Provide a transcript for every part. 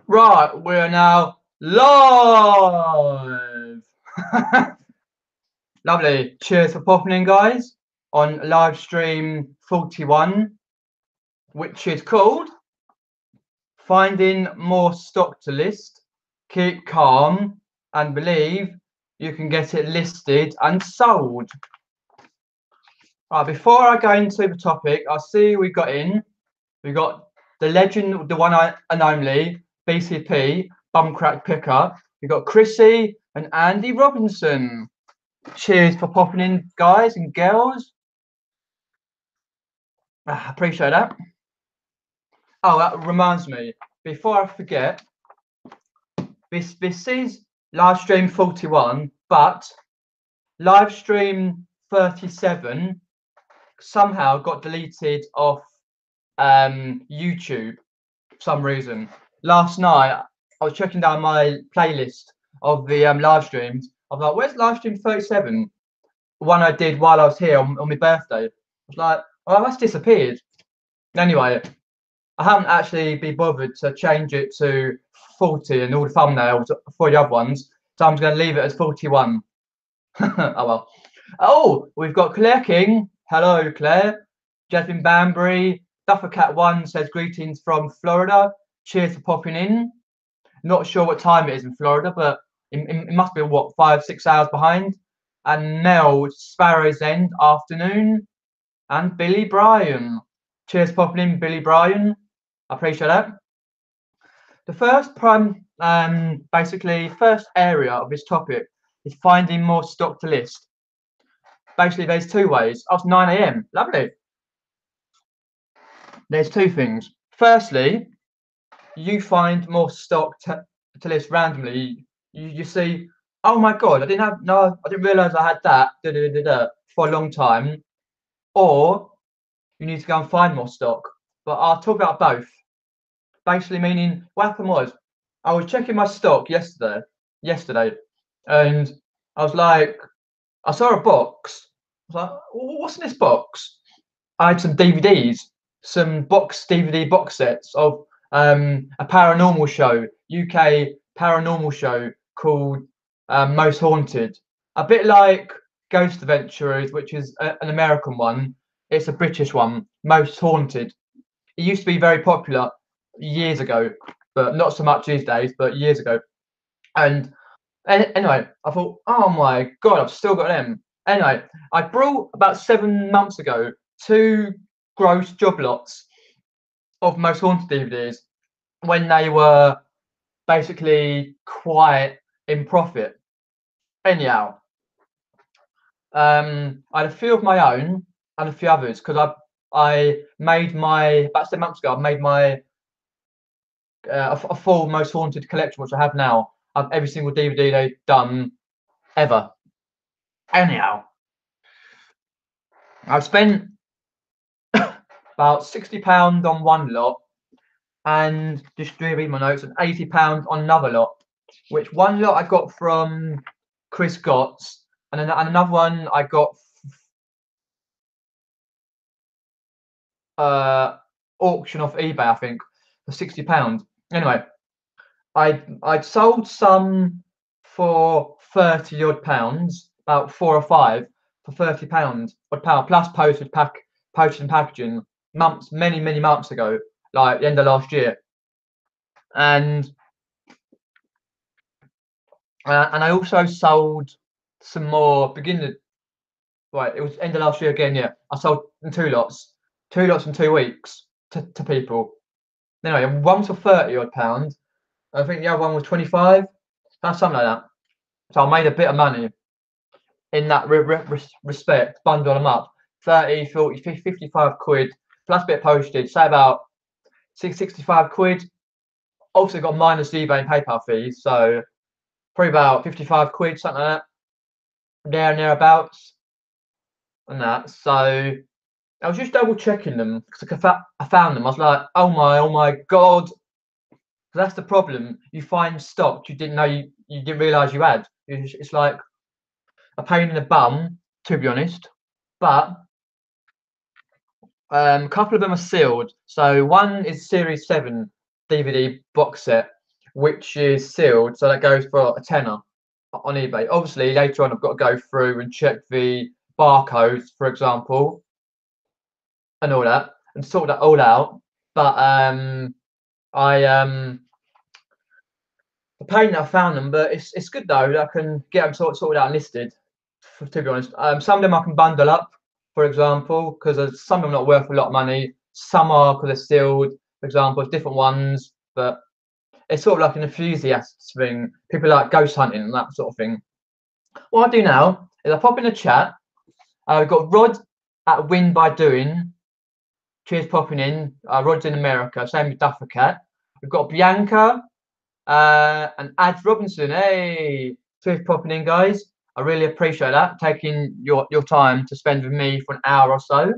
Right, we're now live. Lovely. Cheers for popping in, guys, on live stream 41, which is called Finding More Stock to List. Keep calm and believe you can get it listed and sold. Right, before I go into the topic, I see we got the legend, the one and only BCP, Bumcrack Picker. We got Chrissy and Andy Robinson. Cheers for popping in, guys and girls. Appreciate that. Oh, that reminds me, before I forget, this is live stream 41, but live stream 37 somehow got deleted off YouTube for some reason. Last night I was checking down my playlist of the live streams. I was like, where's live stream 37? One I did while I was here on my birthday. I was like, oh, that's disappeared. Anyway, I haven't actually been bothered to change it to 40 and all the thumbnails for the other ones, so I'm just going to leave it as 41. Oh well. Oh, we've got Claire King. Hello, Claire. Jasmine Banbury. Duffercat1 says greetings from Florida. Cheers for popping in. Not sure what time it is in Florida, but it must be what, 5-6 hours behind. And Mel, Sparrow's End, afternoon. And Billy Bryan. Cheers for popping in, Billy Bryan. I appreciate that. The first basically first area of this topic is finding more stock to list. Basically, there's two ways. Oh, it's 9 AM. Lovely. There's two things. Firstly, you find more stock to list randomly. You see, oh my god, I didn't realize I had that for a long time. Or you need to go and find more stock. But I'll talk about both. Basically, meaning what happened was I was checking my stock yesterday, and I was like, I saw a box. I was like, what's in this box? I had some DVDs, some DVD box sets of a paranormal show, UK paranormal show called Most Haunted. A bit like Ghost Adventurers, which is an American one. It's a British one, Most Haunted. It used to be very popular years ago, but not so much these days, but years ago. And anyway, I thought, oh my god, I've still got them. Anyway, I brought about 7 months ago 2 gross job lots of Most Haunted DVDs when they were basically quite in profit. Anyhow, I had a few of my own and a few others because I made about 7 months ago. I made my a full Most Haunted collection, which I have now. I have every single DVD they've done ever. Anyhow, I've spent about £60 on one lot, and just read my notes, and £80 on another lot. Which one lot I got from Chris Gotts, and another one I got auction off eBay, I think, for £60. Anyway, I'd sold some for £30 odd pounds, about 4 or 5 for £30 odd pound, plus postage and packaging many months ago, like the end of last year. And I also sold some more right, it was end of last year again, yeah. I sold in 2 lots in 2 weeks to people. Anyway, one was for £30 odd pounds. I think the other one was 25. That's something like that. So I made a bit of money in that respect, bundle them up. 30, 40, 55 quid, plus a bit of postage, say about 65 quid. Also got minus eBay and PayPal fees, so probably about 55 quid, something like that. There and thereabouts. And that. So I was just double checking them because I found them. I was like, oh my god. That's the problem. You find stock you didn't know you didn't realise you had. It's like a pain in the bum, to be honest. But a couple of them are sealed. So one is Series 7 DVD box set, which is sealed, so that goes for a tenner on eBay. Obviously, later on, I've got to go through and check the barcodes, for example, and all that, and sort that all out. But the pain that I found them, but it's good though that I can get them sorted out and listed. To be honest, some of them I can bundle up, for example, because some of them are not worth a lot of money. Some are because they're sealed, for example, different ones. But it's sort of like an enthusiast thing. People like ghost hunting and that sort of thing. What I do now is I pop in the chat. We've got Rod at Win by Doing. Cheers, popping in. Rod's in America. Same with Duffer Cat. We've got Bianca and Ad Robinson. Hey, cheers, popping in, guys. I really appreciate that, taking your time to spend with me for an hour or so.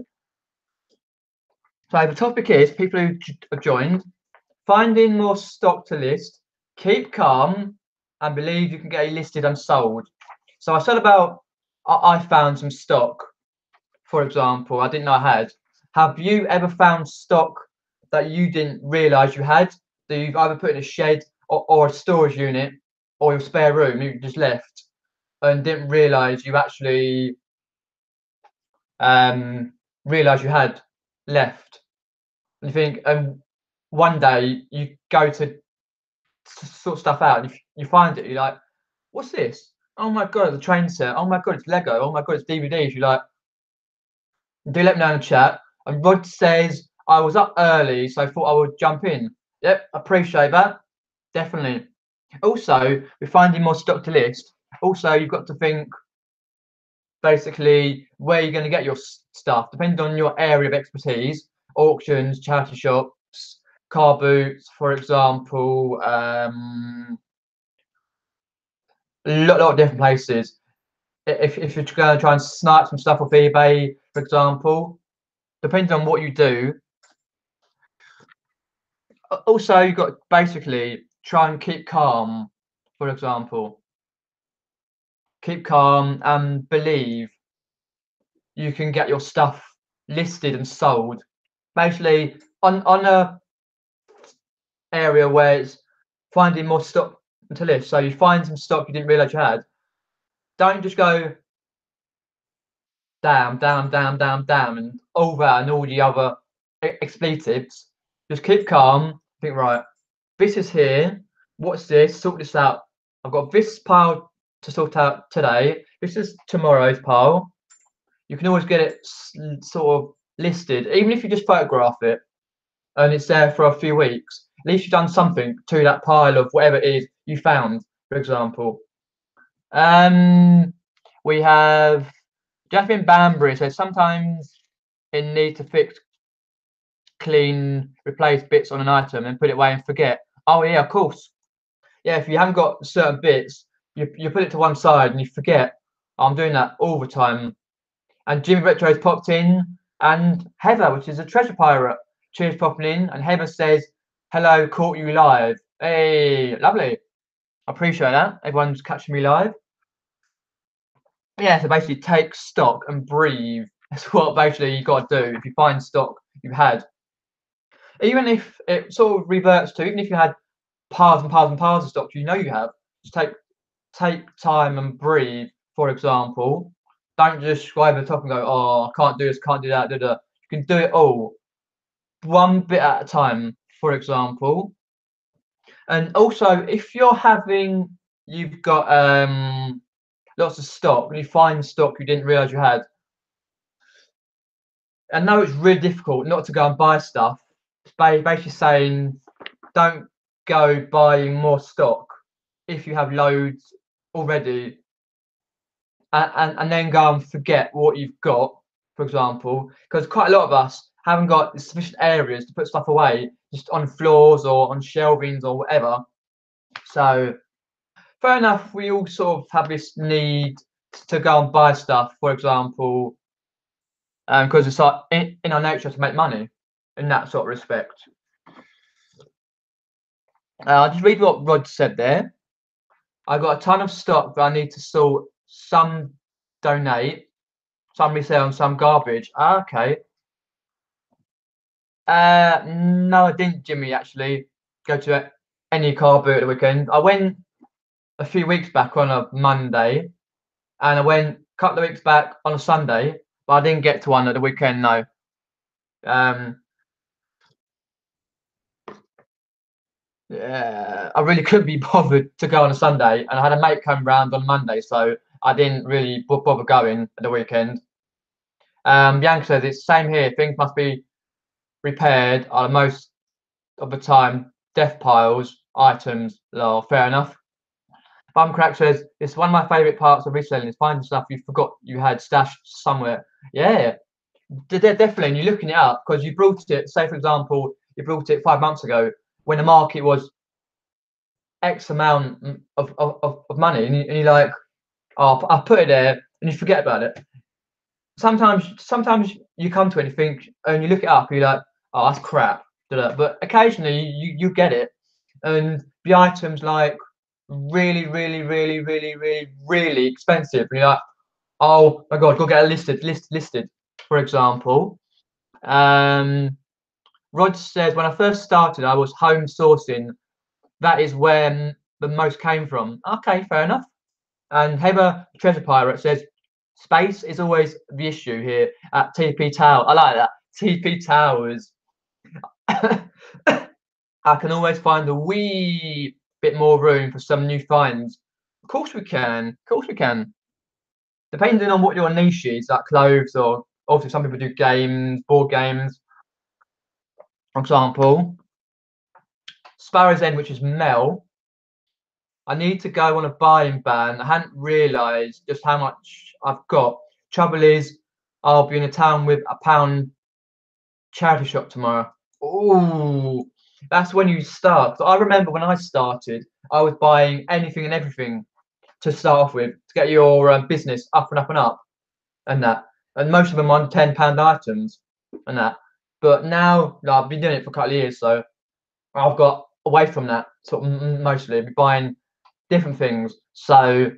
So the topic is, people who have joined, finding more stock to list, keep calm, and believe you can get it listed and sold. So I said about, I found some stock, for example, I didn't know I had. Have you ever found stock that you didn't realise you had, that you've either put in a shed or a storage unit or your spare room you just left and didn't realise you actually realised you had left? And you think, one day you go to sort stuff out and you find it, you're like, what's this? Oh my god, the train set. Oh my god, it's Lego. Oh my god, it's DVDs. You're like, do let me know in the chat. And Rod says, I was up early, so I thought I would jump in. Yep, appreciate that. Definitely. Also, we're finding more stock to list. Also, you've got to think basically where you're going to get your stuff, depending on your area of expertise. Auctions, charity shops, car boots, for example, a lot of different places. If you're going to try and snipe some stuff off eBay, for example, depending on what you do. Also, you've got to basically try and keep calm, for example. Keep calm and believe you can get your stuff listed and sold. Basically, on a area where it's finding more stock to list. So you find some stock you didn't realise you had. Don't just go down, and all that and all the other expletives. Just keep calm. Think, right, this is here. What's this? Sort this out. I've got this pile to sort out today. This is tomorrow's pile. You can always get it sort of listed, even if you just photograph it and it's there for a few weeks. At least you've done something to that pile of whatever it is you found, for example. We have Jeffin Banbury says sometimes in need to fix, clean, replace bits on an item and put it away and forget. Oh yeah, of course. Yeah, if you haven't got certain bits, you put it to one side and you forget. I'm doing that all the time. And Jimmy Retro has popped in, and Heather, which is a treasure pirate, cheers, popping in. And Heather says, hello, caught you live. Hey, lovely. I appreciate that. Everyone's catching me live. Yeah, so basically take stock and breathe. That's what basically you got to do if you find stock you've had. Even if it sort of reverts to, even if you had piles and piles and piles of stock you know you have, just take time and breathe, for example. Don't just go over the top and go, oh, I can't do this, can't do that, You can do it all, one bit at a time, for example. And also, if you've got lots of stock and you find stock you didn't realize you had, I know it's really difficult not to go and buy stuff. It's basically saying don't go buying more stock if you have loads already, and then go and forget what you've got, for example, because quite a lot of us haven't got sufficient areas to put stuff away, just on floors or on shelvings or whatever. So fair enough, we all sort of have this need to go and buy stuff, for example, because it's like in our nature to make money in that sort of respect. I'll just read what Rod said there. I've got a ton of stock that I need to sort. Some donate, some resell, and some garbage. Okay. No, I didn't, Jimmy, actually go to any car boot at the weekend. I went a few weeks back on a Monday, and I went a couple of weeks back on a Sunday, but I didn't get to one at the weekend. No. Yeah, I really couldn't be bothered to go on a Sunday, and I had a mate come round on Monday, so I didn't really bother going at the weekend. Bianca says it's the same here. Things must be repaired are most of the time death piles, items. Oh, fair enough. Bumcrack says it's one of my favourite parts of reselling is finding stuff you forgot you had stashed somewhere. Yeah, definitely. And you're looking it up because you brought it. Say for example, you brought it 5 months ago when the market was X amount of money, and you're like, oh, I put it there, and you forget about it. Sometimes you come to anything and you look it up, and you're like, oh, that's crap. But occasionally you get it, and the items like really, really, really, really, really, really expensive. And you're like, oh my god, go get it listed. For example, Rod says when I first started, I was home sourcing. That is where the most came from. Okay, fair enough. And Heather Treasure Pirate says space is always the issue here at TP Tower. I like that. TP Towers. I can always find a wee bit more room for some new finds. Of course we can. Of course we can. Depending on what your niche is, like clothes, or obviously some people do games, board games. For example, Sparrow's End, which is Mel. I need to go on a buying ban. I hadn't realised just how much I've got. Trouble is, I'll be in a town with a pound charity shop tomorrow. Oh, that's when you start. So I remember when I started, I was buying anything and everything to start off with to get your business up and up and up, and that. And most of them on £10 items, and that. But now, like, I've been doing it for a couple of years, so I've got away from that sort of mostly. Be buying different things. So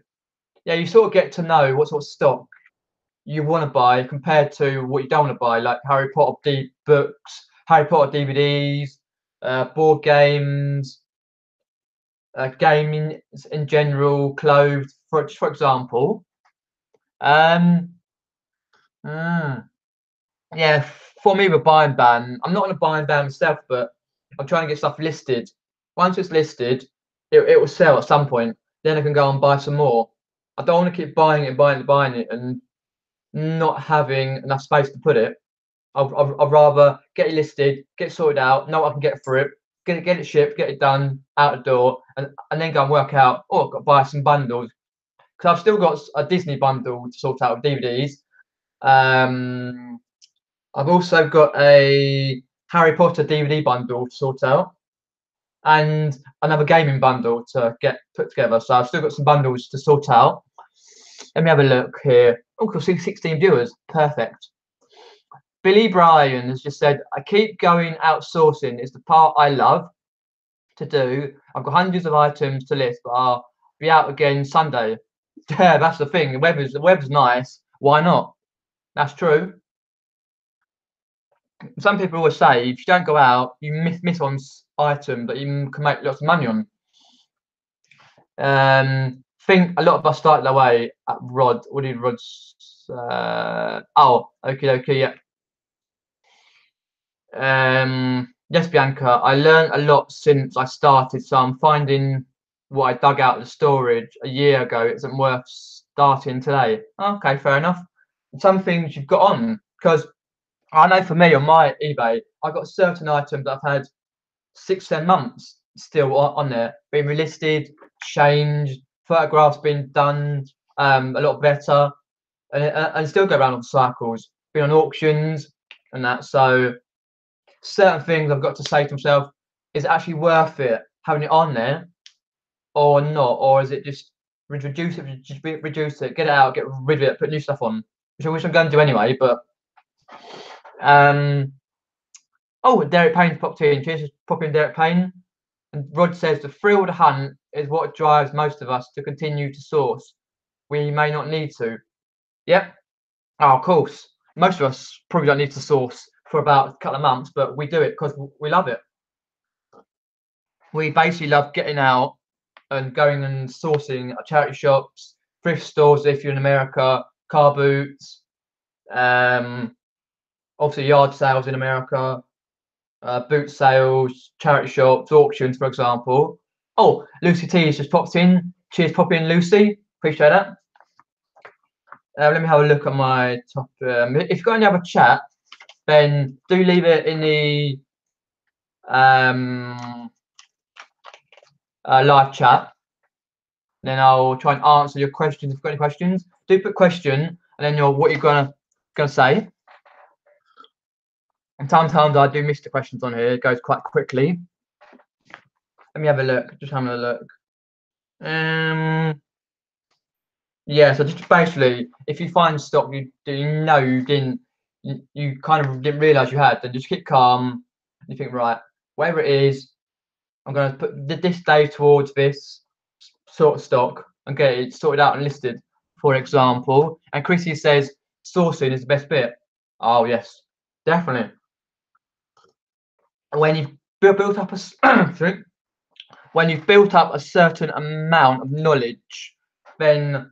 yeah, you sort of get to know what sort of stock you want to buy compared to what you don't want to buy, like Harry Potter books, Harry Potter DVDs, board games, gaming in general, clothes, for example. Yeah, for me with buying ban, I'm not on a buying ban myself, but I'm trying to get stuff listed. Once it's listed, it will sell at some point. Then I can go and buy some more. I don't want to keep buying it and buying it and buying it and not having enough space to put it. I'd rather get it listed, get it sorted out, know what I can get for it, get it shipped, get it done out the door, and then go and work out. Oh, I've got to buy some bundles because I've still got a Disney bundle to sort out with DVDs. I've also got a Harry Potter DVD bundle to sort out, and another gaming bundle to get put together. So I've still got some bundles to sort out. Let me have a look here. Oh, we'll see 16 viewers. Perfect. Billy Bryan has just said, I keep going outsourcing. It's the part I love to do. I've got hundreds of items to list, but I'll be out again Sunday. Yeah, that's the thing. The weather's nice. Why not? That's true. Some people always say if you don't go out, you miss on items that you can make lots of money on. Think a lot of us started that way at Rod. What did Rod's? Oh, okay, yeah. Yes, Bianca. I learned a lot since I started, so I'm finding what I dug out of the storage a year ago isn't worth starting today. Okay, fair enough. Some things you've got on because I know for me on my eBay, I've got certain items that I've had 6-7 months still on there, being relisted, changed, photographs being done a lot better, and still go around on cycles, been on auctions and that. So certain things I've got to say to myself, is it actually worth it having it on there or not? Or is it just reduce it, get it out, get rid of it, put new stuff on, which I'm going to do anyway, but oh, Derek Payne's popped in. Cheers for popping, Derek Payne. And Rod says the thrill of the hunt is what drives most of us to continue to source. We may not need to. Yep. Oh, of course. Most of us probably don't need to source for about a couple of months, but we do it because we love it. we basically love getting out and going and sourcing at charity shops, thrift stores if you're in America, car boots, obviously yard sales in America, boot sales, charity shops, auctions, for example. Oh, Lucy T has just popped in. Cheers, pop in, Lucy. Appreciate that. Let me have a look at my top. If you've got any other chat, then do leave it in the live chat. Then I'll try and answer your questions. If you've got any questions, do put question and then what you're gonna say. And sometimes I do miss the questions on here. It goes quite quickly. Let me have a look. Just having a look. Yeah. So just basically, if you find stock you know you kind of didn't realise you had, then just keep calm. You think, right, whatever it is, I'm going to put this day towards this sort of stock and get it sorted out and listed, for example. And Chrissy says sourcing is the best bit. Oh yes, definitely. When you've built up a when you've built up a certain amount of knowledge, then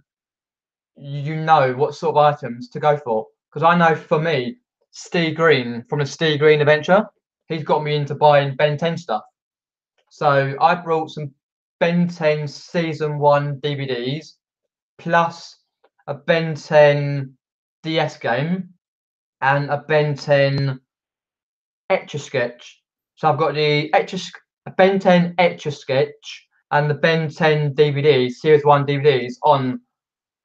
you know what sort of items to go for. Because I know for me, Steve Green from the Steve Green adventure, he's got me into buying Ben 10 stuff. So I brought some Ben 10 season 1 DVDs plus a Ben 10 DS game and a Ben 10 Etch a Sketch. So I've got the Ben 10 Etch a Sketch and the Ben 10 DVD, Series 1 DVDs on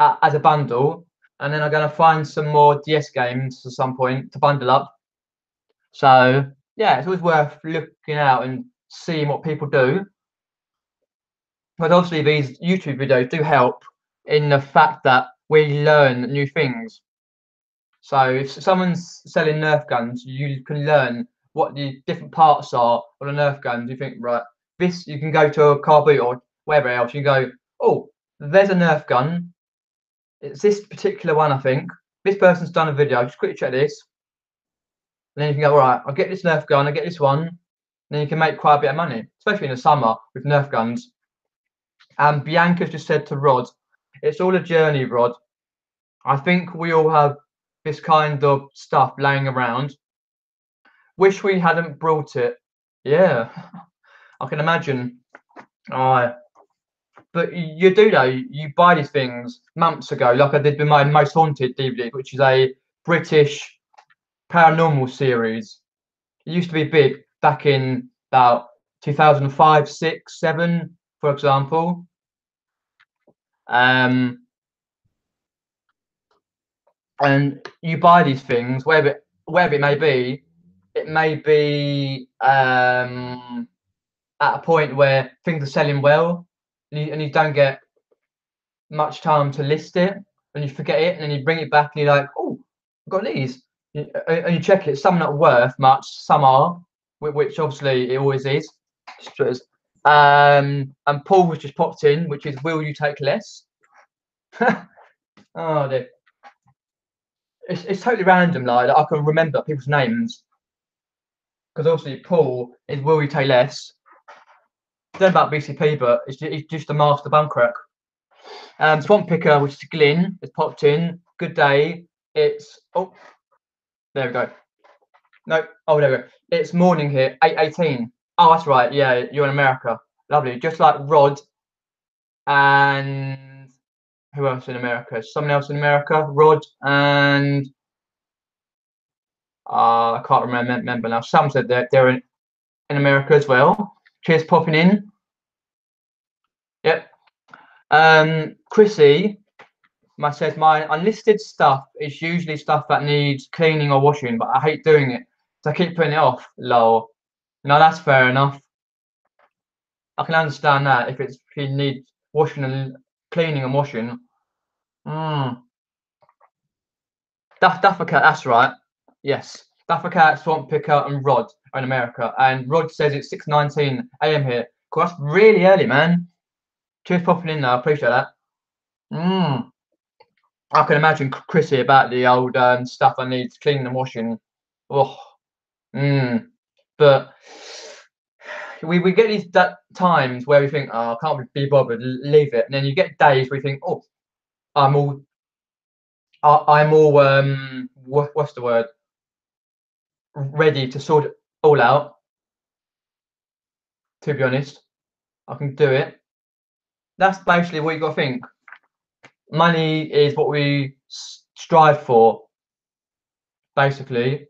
as a bundle. And then I'm going to find some more DS games at some point to bundle up. So yeah, it's always worth looking out and seeing what people do. But obviously these YouTube videos do help in the fact that we learn new things. So if someone's selling Nerf guns, you can learn what the different parts are on a Nerf gun. You think, right, this, you can go to a car boot or wherever else, you go, oh, there's a Nerf gun. It's this particular one, I think. This person's done a video, just quickly check this. And then you can go, all right, I'll get this Nerf gun, I'll get this one. And then you can make quite a bit of money, especially in the summer with Nerf guns. And Bianca's just said to Rod, it's all a journey, Rod. I think we all have this kind of stuff laying around. Wish we hadn't brought it. Yeah, I can imagine. But you do though, you buy these things months ago, like I did with my Most Haunted DVD, which is a British paranormal series. It used to be big back in about 2005, 6, 7, for example. And you buy these things, wherever it may be. It may be at a point where things are selling well, and you don't get much time to list it, and you forget it, and then you bring it back, and you're like, oh, I've got these, and you check it. Some not worth much, some are, which obviously it always is. And Paul has just popped in, which is, will you take less? Oh dear. It's totally random, like I can remember people's names. Because obviously Paul is will you take less. I don't know about BCP, but he's just a master bum crack. Swamp Picker, which is Glyn, has popped in. Good day. It's there we go. No, oh there we go. It's morning here, 8:18. Oh, that's right. Yeah, you're in America. Lovely. Just like Rod and who else in America? Someone else in America. Rod and I can't remember now. Some said they're in America as well. Cheers, popping in. Yep. Chrissy says my unlisted stuff is usually stuff that needs cleaning or washing, but I hate doing it, so I keep putting it off. Lol. No, that's fair enough. I can understand that if you need washing and cleaning and washing. Duffer Cat, that's right. Yes. Duffer Cat, Swamp Picker, and Rod are in America. And Rod says it's 6:19 AM here. Cool, that's really early, man. Cheers popping in there, I appreciate that. I can imagine Chrissy about the old stuff that needs cleaning and washing. Oh. But we get these times where we think, oh, I can't be bothered, leave it, and then you get days where you think, oh, I'm all what's the word, ready to sort it all out. To be honest, I can do it. That's basically what you got to think. Money is what we strive for, basically.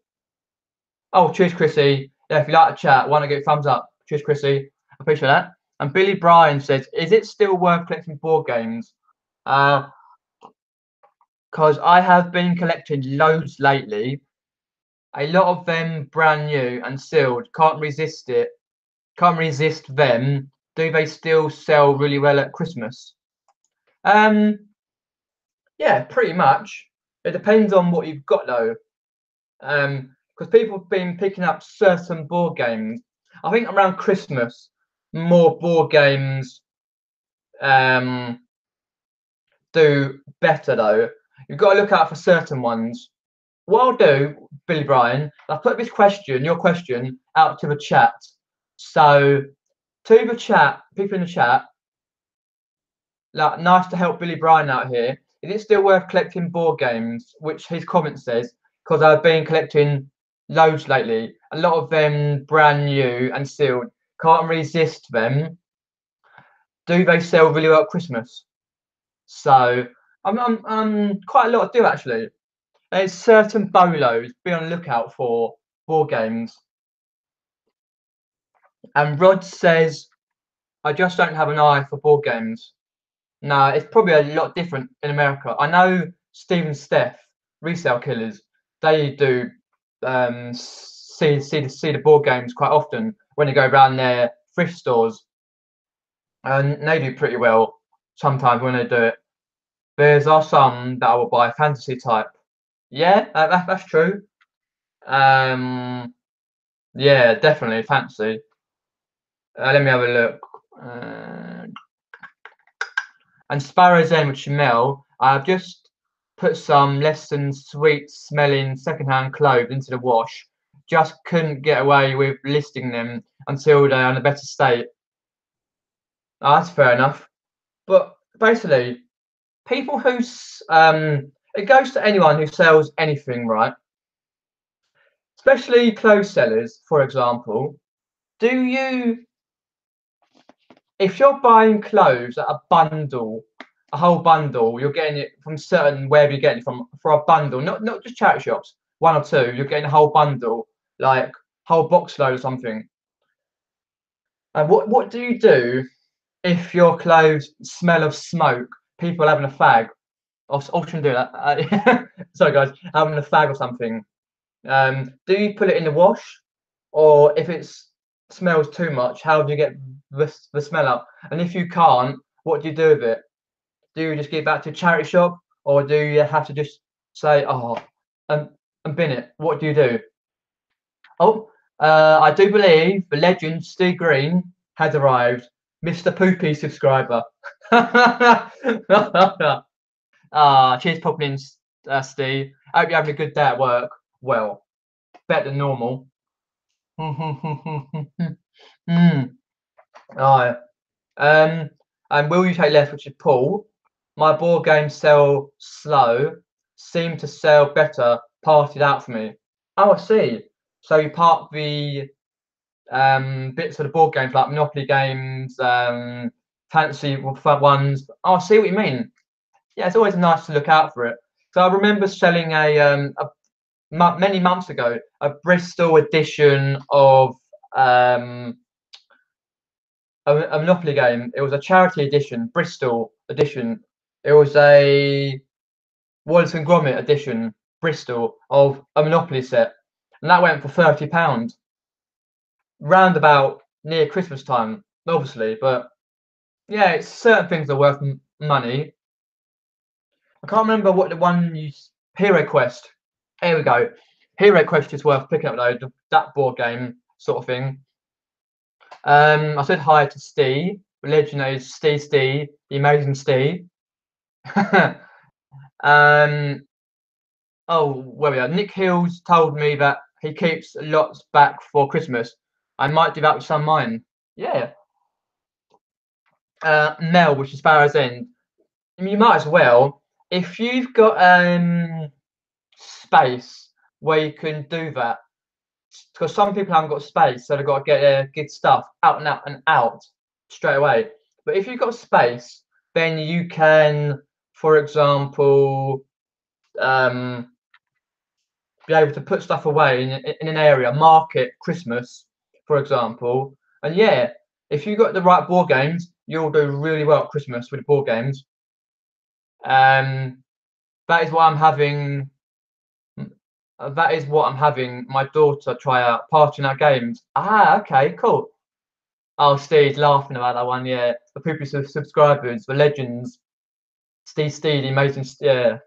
Oh, cheers, Chrissy. Yeah, if you like the chat, why not give it a thumbs up? Cheers, Chrissy. I appreciate that. And Billy Bryan says, is it still worth collecting board games? Because I have been collecting loads lately. A lot of them brand new and sealed. Can't resist it. Can't resist them. Do they still sell really well at Christmas? Yeah, pretty much. It depends on what you've got though. Because people have been picking up certain board games. I think around Christmas, more board games do better though. You've got to look out for certain ones. What I'll do, Billy Bryan, I'll put this question, your question, out to the chat. So to the chat, people in the chat, like, nice to help Billy Bryan out here. Is it still worth collecting board games? Which his comment says, because I've been collecting loads lately. A lot of them brand new and sealed. Can't resist them. Do they sell really well at Christmas? So I'm quite a lot to do actually. There's certain bolos. Be on the lookout for board games. And Rod says, I just don't have an eye for board games. No, it's probably a lot different in America. I know Steve and Steph, Resale Killers, they do see the board games quite often when they go around their thrift stores, and they do pretty well sometimes when they do it. There's are some that I will buy fantasy type. Yeah, that's true. Yeah, definitely fantasy. Let me have a look. And Sparrow's End with Chanel, I've just put some less than sweet smelling secondhand clothes into the wash. Just couldn't get away with listing them until they're in a better state. Oh, that's fair enough. But basically, people who it goes to anyone who sells anything, right? Especially clothes sellers, for example. Do you, if you're buying clothes at a bundle, a whole bundle, you're getting it from certain wherever you're getting it from for a bundle, not just charity shops, one or two, you're getting a whole bundle, like whole box load or something. And what do you do if your clothes smell of smoke, people having a fag? Often do that. Sorry guys, having a fag or something. Do you put it in the wash, or if it smells too much, how do you get the smell up? And if you can't, what do you do with it? Do you just give it back to a charity shop, or do you have to just say, oh, and bin it? What do you do? Oh, I do believe the legend Steve Green has arrived. Mr. Poopy subscriber. Cheers, popping in, Steve. Hope you're having a good day at work. Well, better than normal. Alright. And will you take left, which is Paul? My board games sell slow, seem to sell better, parted out for me. Oh, I see. So you part the bits of the board games like Monopoly games, fancy ones. Oh, I see what you mean. Yeah, it's always nice to look out for it. So I remember selling many months ago a Bristol edition of a Monopoly game. It was a charity edition, Bristol edition. It was a Wallace and Gromit edition, Bristol, of a Monopoly set, and that went for £30, round about near Christmas time, obviously. But yeah, it's certain things are worth money. I can't remember what the one you Hero Quest. Here we go. Hero Quest is worth picking up though. That board game sort of thing. I said hi to Steve. Legend is Steve, the amazing Steve. Oh, where we are. Nick Hills told me that he keeps lots back for Christmas. I might do that with some mine. Yeah. Mel, which is Sparrow's End. You might as well, if you've got space where you can do that, because some people haven't got space, so they've got to get their good stuff out and out and out straight away. But if you've got space, then you can, for example, um, be able to put stuff away in an area, market Christmas, for example. And yeah, if you've got the right board games, you'll do really well at Christmas with the board games. Um, that is what I'm having. That is what I'm having my daughter try out, partying out games. Ah, okay, cool. Oh, Steve's laughing about that one. Yeah, the people subscribers, the legends. Steve, the amazing. Yeah.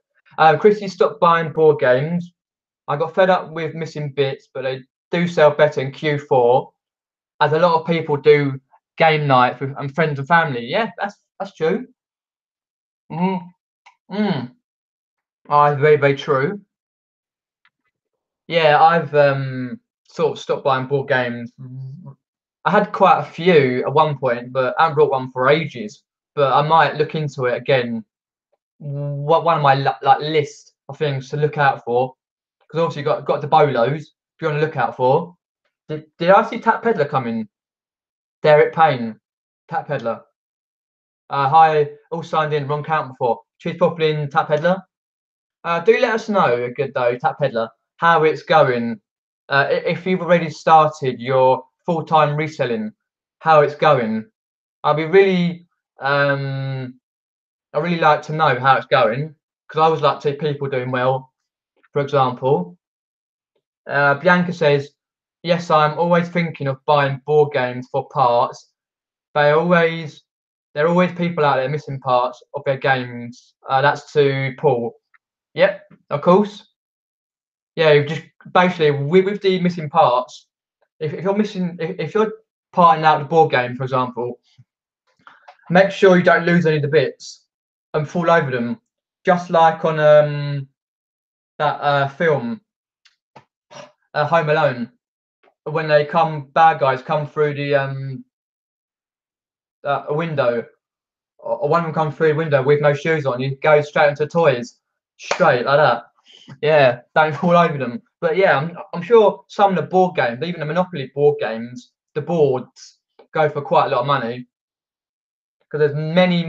Chrissy stopped buying board games. I got fed up with missing bits, but they do sell better in Q4, as a lot of people do game nights with and friends and family. Yeah, that's true. Mm, mm. Oh, very true. Yeah, I've sort of stopped buying board games. I had quite a few at one point, but I haven't brought one for ages. But I might look into it again. What one of my like list of things to look out for, because obviously got the bolos. If you want to look out for. Did I see Tap Peddler coming? Derek Payne, Tap Peddler. Hi, all signed in, wrong count before. Cheers, properly in Tap Peddler. Do let us know, good though, Tap Peddler, how it's going. If you've already started your full-time reselling, how it's going. I'll be really, I really like to know how it's going, because I always like to see people doing well. For example, Bianca says, "Yes, I'm always thinking of buying board games for parts. They always, there are always people out there missing parts of their games." That's to Paul. Yep, of course. Yeah, you just basically with the missing parts. If you're missing, if you're parting out the board game, for example, make sure you don't lose any of the bits and fall over them. Just like on that film, Home Alone, when they come, bad guys come through the a window, or one of them comes through a window with no shoes on, you go straight into toys, straight like that. Yeah, don't fall over them. But yeah, I'm sure some of the board games, even the Monopoly board games, the boards go for quite a lot of money, because there's many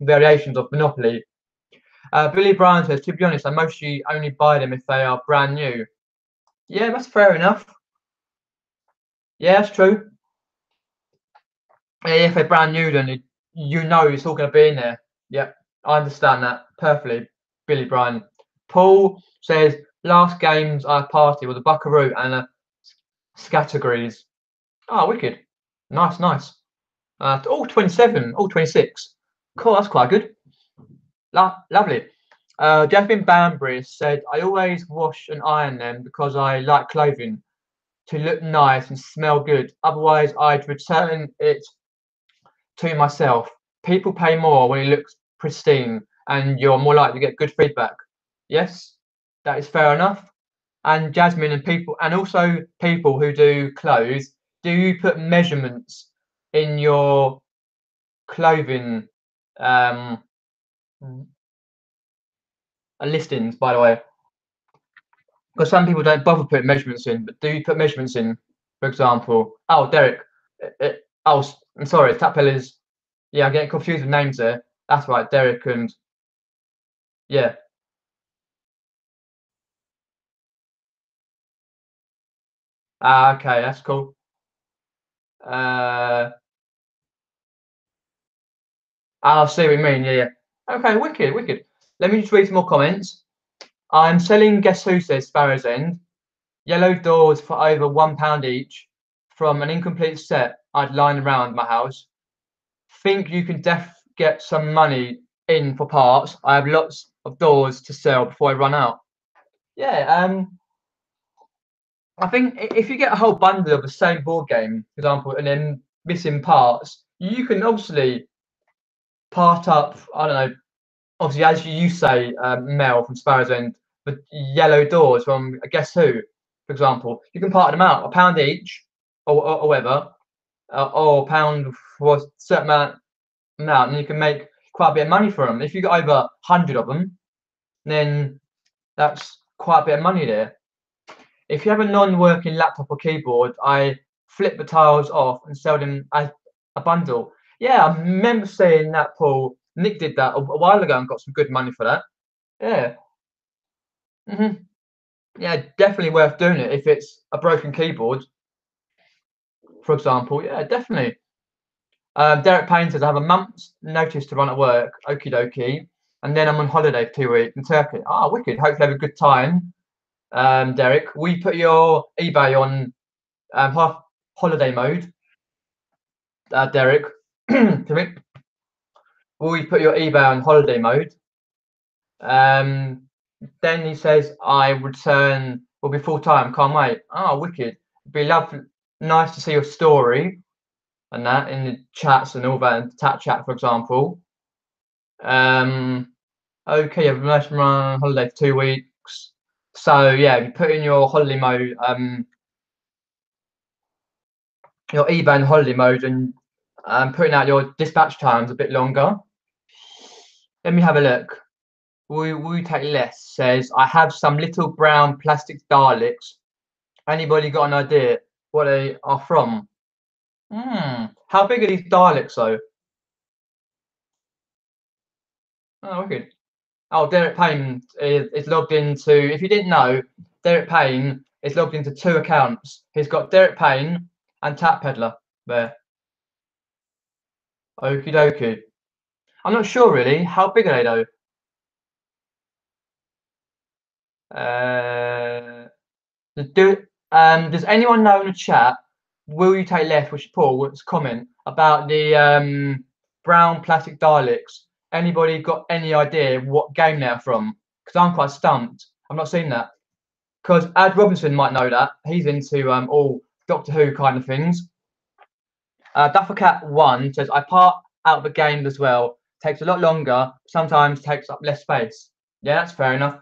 variations of Monopoly. Billy Bryan says, to be honest, I mostly only buy them if they are brand new. Yeah, that's fair enough. Yeah, that's true. Yeah, if they're brand new, then you know it's all going to be in there. Yeah, I understand that perfectly, Billy Bryan. Paul says, last games I party was a Buckaroo and a Scattergrees. Oh, wicked. Nice. All 27, all 26. Cool, that's quite good. Lovely. Jasmine Banbury said, I always wash and iron them because I like clothing to look nice and smell good. Otherwise, I'd return it to myself. People pay more when it looks pristine and you're more likely to get good feedback. Yes, that is fair enough. And Jasmine and people, and also people who do clothes, do you put measurements in your clothing listings, by the way? Because some people don't bother putting measurements in, but do you put measurements in, for example? Oh, Derek. I'm sorry, Tapel. Yeah, I'm getting confused with names there. That's right, Derek and yeah. Okay, that's cool. I'll see what you mean. Yeah. Okay, wicked. Let me just read some more comments. I'm selling. Guess who says Sparrow's End? Yellow doors for over £1 each from an incomplete set I'd line around my house. Think you can get some money in for parts. I have lots of doors to sell before I run out. Yeah, I think if you get a whole bundle of the same board game, for example, and then missing parts, you can obviously part up. I don't know. Obviously, as you say, Mel from Sparrow's End, the yellow doors from Guess Who, for example, you can part them out £1 each. or whatever, or pound for a certain amount, and you can make quite a bit of money for them. If you got over 100 of them, then that's quite a bit of money there. If you have a non-working laptop or keyboard, I flip the tiles off and sell them as a bundle. Yeah, I remember seeing that, Paul. Nick did that a while ago and got some good money for that. Yeah. Yeah, definitely worth doing it if it's a broken keyboard, for example. Yeah, definitely. Derek Payne says, I have a month's notice to run at work. Okie dokie. And then I'm on holiday for 2 weeks in Turkey. Ah, wicked. Hopefully have a good time. Derek, we put your eBay on half holiday mode. Derek, will we put your eBay on holiday mode? Then he says, I return, will be full time. Can't wait. Oh, wicked. It'd be lovely. Nice to see your story and that in the chats and all that, and chat, for example. Okay, I've nice run holiday for 2 weeks. So yeah, you put in your holiday mode, your eBay in holiday mode, and putting out your dispatch times a bit longer. Let me have a look. We take less. Says I have some little brown plastic Daleks. Anybody got an idea what they are from? How big are these Daleks though? Oh, wicked. Oh, Derek Payne is logged into. If you didn't know, Derek Payne is logged into 2 accounts. He's got Derek Payne and Tap Peddler there. Okie dokie. I'm not sure really. How big are they though? Does anyone know in the chat? Will you take left? Which Paul was comment about the brown plastic Daleks. Anybody got any idea what game they're from? Because I'm quite stumped. I've not seen that. Because Ad Robinson might know that. He's into all Doctor Who kind of things. Duffercat1 says, I part out the game as well. Takes a lot longer, sometimes takes up less space. Yeah, that's fair enough.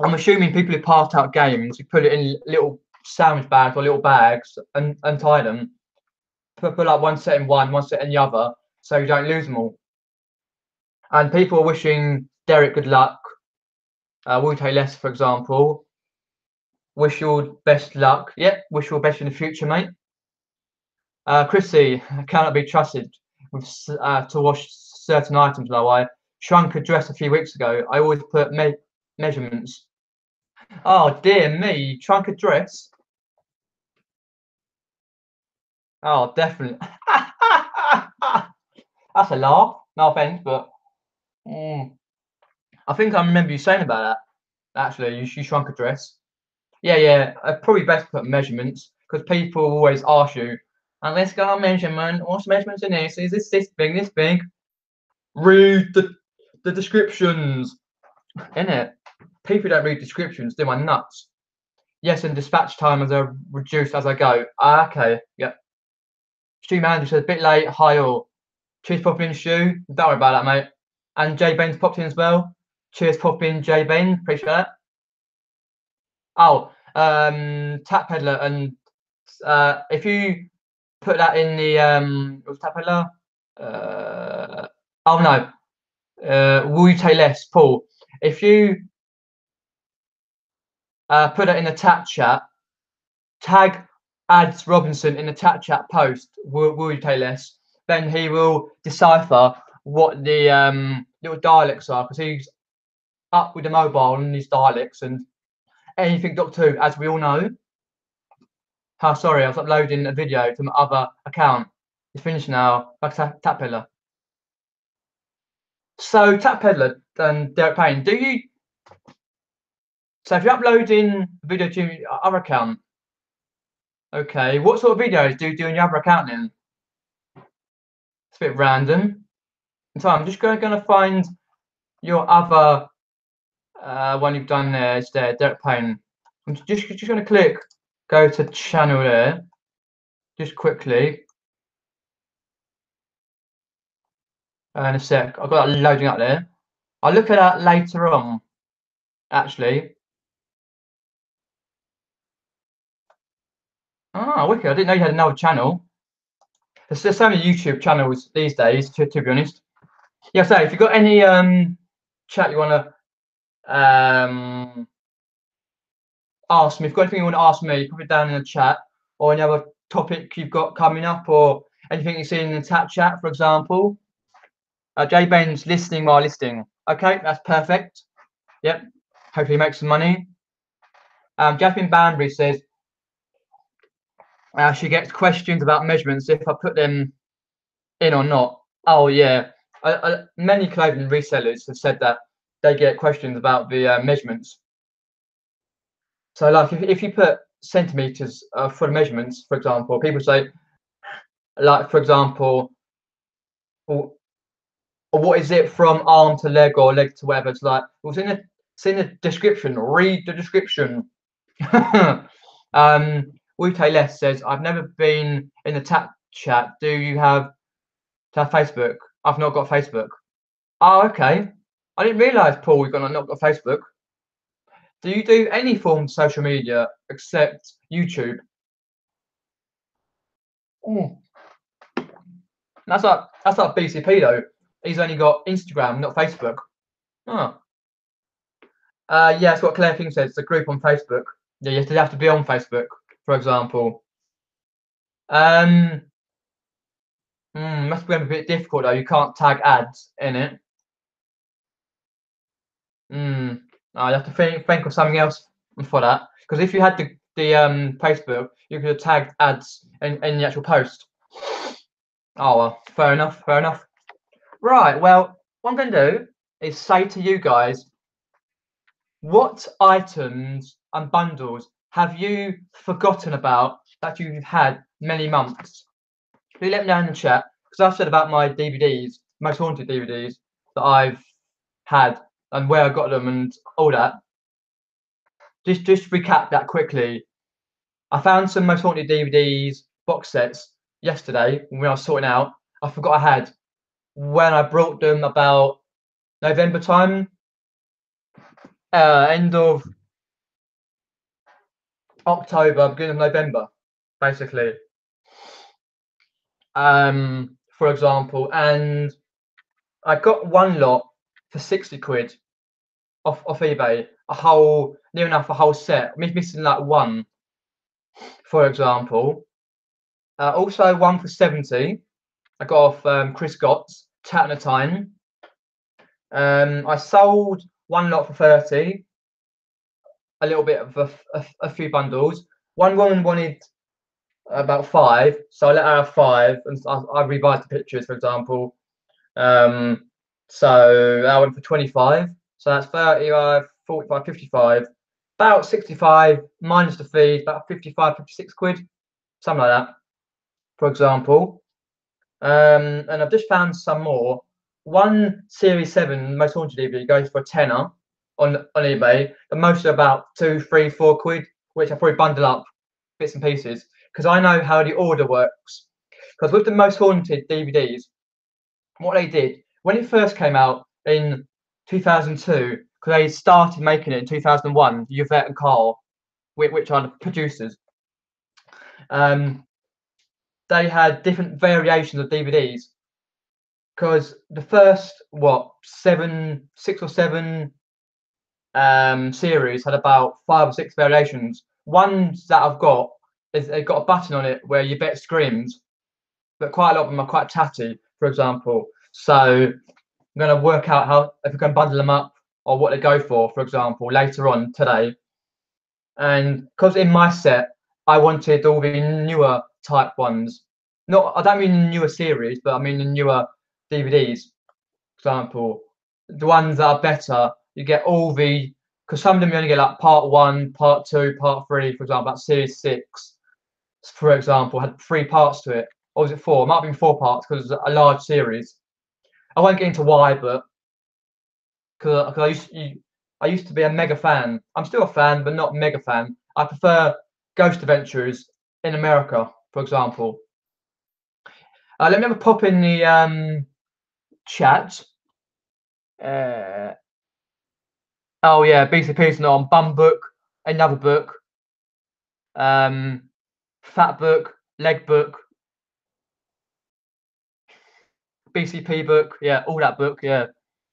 I'm assuming people who part out games, you put it in little sandwich bags or little bags and tie them. Put like one set in one set in the other, so you don't lose them all. And people are wishing Derek good luck. Will take less, for example. Wish you best luck. Yep, wish you best in the future, mate. Chrissy cannot be trusted with to wash certain items. Though I shrunk a dress a few weeks ago. I always put measurements. Oh dear me, shrunk a dress. Oh, definitely. That's a laugh. No offense, but I think I remember you saying about that. Actually, you shrunk a dress. Yeah. Probably best to put measurements because people always ask you, and let's go on measurement. What's measurements in this? Is this big, this big? Read the descriptions. Innit? People don't read descriptions, do my nuts. Yes, and dispatch timers are reduced as I go. Okay, yep. Stu Mandy says a bit late, hi all. Cheers, Poppin, Stu. Don't worry about that, mate. And J Ben's popped in as well. Cheers, Poppin, J Ben. Appreciate that. Oh, Tap Peddler, and if you put that in the what's Tap Peddler? Oh no. Will you take less, Paul? If you put it in the chat, tag Ads Robinson in the chat post, will you take less? Then he will decipher what the little dialects are because he's up with the mobile and these dialects and anything Doctor Who, as we all know. Sorry, I was uploading a video to my other account. It's finished now. Like Tap Peddler. So Tap Peddler and Derek Payne, do you? So if you're uploading a video to your other account, okay, what sort of videos do you do on your other account then? It's a bit random. So I'm just going to find your other one you've done there. It's there, Derek Payne. I'm just going to click, go to channel there, just quickly. In a sec, I've got that loading up there. I'll look at that later on, actually. Ah, wicked. I didn't know you had another channel. There's so many YouTube channels these days, to be honest. Yeah, so if you've got any chat you want to ask me, if you've got anything you want to ask me, put it down in the chat, or any other topic you've got coming up, or anything you see in the chat, for example. J Ben's listening while listening. Okay, that's perfect. Yep. Hopefully make some money. Jasmine Banbury says she gets questions about measurements if I put them in or not. Oh yeah, many clothing resellers have said that they get questions about the measurements. So like if you put centimeters for the measurements, for example, people say, like for example, well, what is it from arm to leg or leg to whatever? It's like, well, it's in the description. Read the description. Wute Les says, I've never been in the tap chat. Do you have Facebook? I've not got Facebook. Oh, okay. I didn't realise, Paul, you've not got Facebook. Do you do any form of social media except YouTube? Mm. That's like BCP though. He's only got Instagram, not Facebook. Oh. Yeah, that's what Claire King says. It's a group on Facebook. Yeah, you have to be on Facebook, for example. Must be a bit difficult though. You can't tag ads in it. You have to think of something else for that. Because if you had the Facebook, you could have tagged ads in the actual post. Oh well, fair enough, fair enough. Right, well, what I'm going to do is say to you guys, what items and bundles have you forgotten about that you've had many months? Do let me know in the chat, because I've said about my DVDs, most haunted DVDs that I've had and where I got them and all that. Just recap that quickly. I found some most haunted DVDs box sets yesterday when I was sorting out. I forgot I had when I brought them about November time, end of October, beginning of November, basically. For example, and I got one lot for 60 quid off eBay, near enough a whole set, missing like one, for example. Also one for 70. I got off Chris Gott's Tat at a Time. I sold one lot for 30. A little bit of a few bundles. One woman wanted about 5, so I let her have 5, and I revised the pictures, for example. So that went for 25. So that's 35, 45, 55, about 65 minus the fees, about 55, 56 quid, something like that, for example. And I've just found some more. One Series 7 Most Haunted DVD goes for a tenner on eBay, and most are about 2, 3, 4 quid, which I probably bundle up bits and pieces because I know how the order works. Because with the Most Haunted DVDs, what they did when it first came out in 2002, because they started making it in 2001, Yvette and Carl, which are the producers. They had different variations of DVDs because the first 6 or 7 series had about 5 or 6 variations. Ones that I've got is they've got a button on it where Yvette screams, but quite a lot of them are quite tatty, for example. So I'm going to work out how if we can bundle them up or what they go for example, later on today. And because in my set, I wanted all the newer type ones. I don't mean newer series, but I mean the newer DVDs. For example, the ones that are better, you get all the because some of them you only get like part 1, part 2, part 3. For example, like series 6, for example, had 3 parts to it. Or was it 4? It might have been 4 parts because it's a large series. I won't get into why, but because I used to be a mega fan. I'm still a fan, but not mega fan. I prefer Ghost Adventures in America, for example. Let me have a pop in the chat. Oh yeah, BCP's not on. Bum Book, another book. Fat book, leg book, BCP book, yeah, all that book, yeah.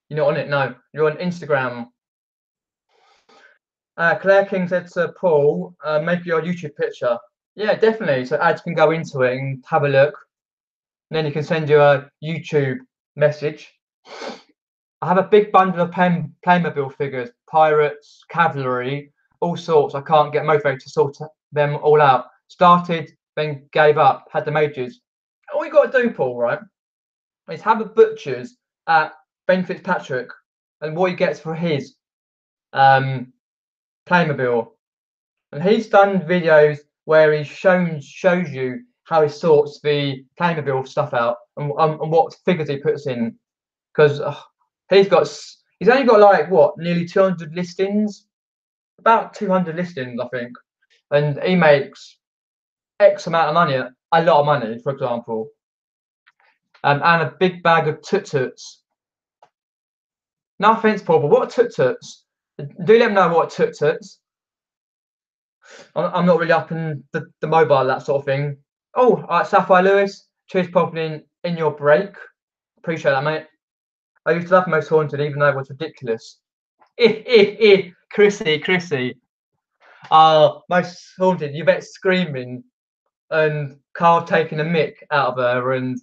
You're not on it, no. You're on Instagram. Claire King said to Paul, make your YouTube picture. Yeah, definitely. So ads can go into it and have a look. And then you can send you a YouTube message. I have a big bundle of Playmobil figures, pirates, cavalry, all sorts. I can't get motivated to sort them all out. Started, then gave up, had the majors. All you got to do, Paul, right, is have a butcher's at Ben Fitzpatrick, and what he gets for his Playmobil. And he's done videos where he shows you how he sorts the Playmobil stuff out and what figures he puts in. Because he's only got like what, nearly 200 listings, about 200 listings, I think, and he makes X amount of money, a lot of money, for example, and a big bag of tut-tuts. No offense, Paul, but what are tut-tuts? Do let me know what tut-tuts. I'm not really up in the mobile, that sort of thing. Oh, all right, Sapphire Lewis, cheers popping in your break. Appreciate that, mate. I used to love Most Haunted, even though it was ridiculous. Chrissy. Most Haunted, you bet screaming, and Carl taking a mick out of her, and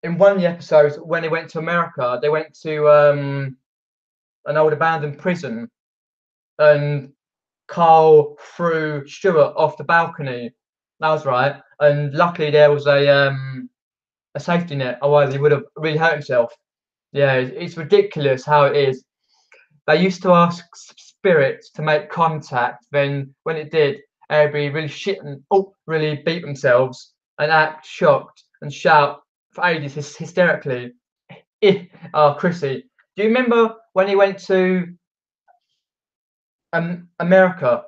in one of the episodes when they went to America, they went to an old abandoned prison, and Carl threw Stuart off the balcony. That was right, and luckily there was a safety net, otherwise he would have really hurt himself. Yeah, it's ridiculous how it is. They used to ask spirits to make contact, then when it did, they'd be really shit and really beat themselves and act shocked and shout for ages hysterically. Oh, Chrissy, do you remember when he went to America,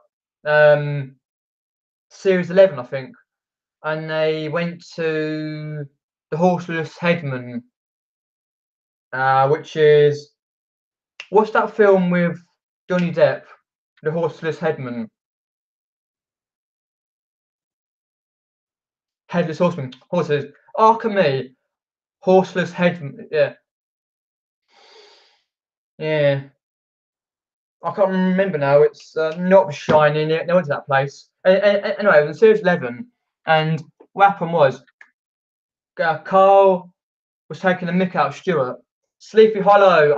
Series 11, I think, and they went to the Horseless Headman, which is, what's that film with Johnny Depp, the Horseless Headman? Headless Horseman, horses. Me, Horseless Headman, yeah. Yeah. I can't remember now. It's not Shining. They went to that place. Anyway, it was in Series 11, and what happened was Carl was taking a mick out of Stuart. Sleepy Hollow,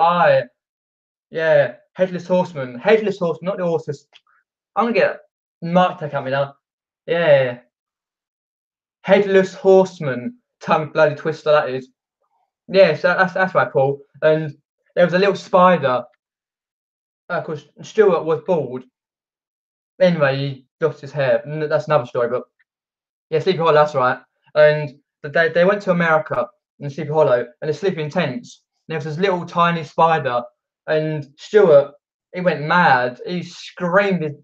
yeah, Headless Horseman, not the horses. I'm gonna get Mark take at me now. Yeah, Headless Horseman, tongue bloody twister that is. Yeah, so that's right, Paul. And there was a little spider. Because Stuart was bald. Anyway, he lost his hair. That's another story, but yeah, Sleepy Hollow, that's right. And they went to America in Sleepy Hollow, and they're sleeping in tents. And there was this little tiny spider, and Stuart, he went mad. He screamed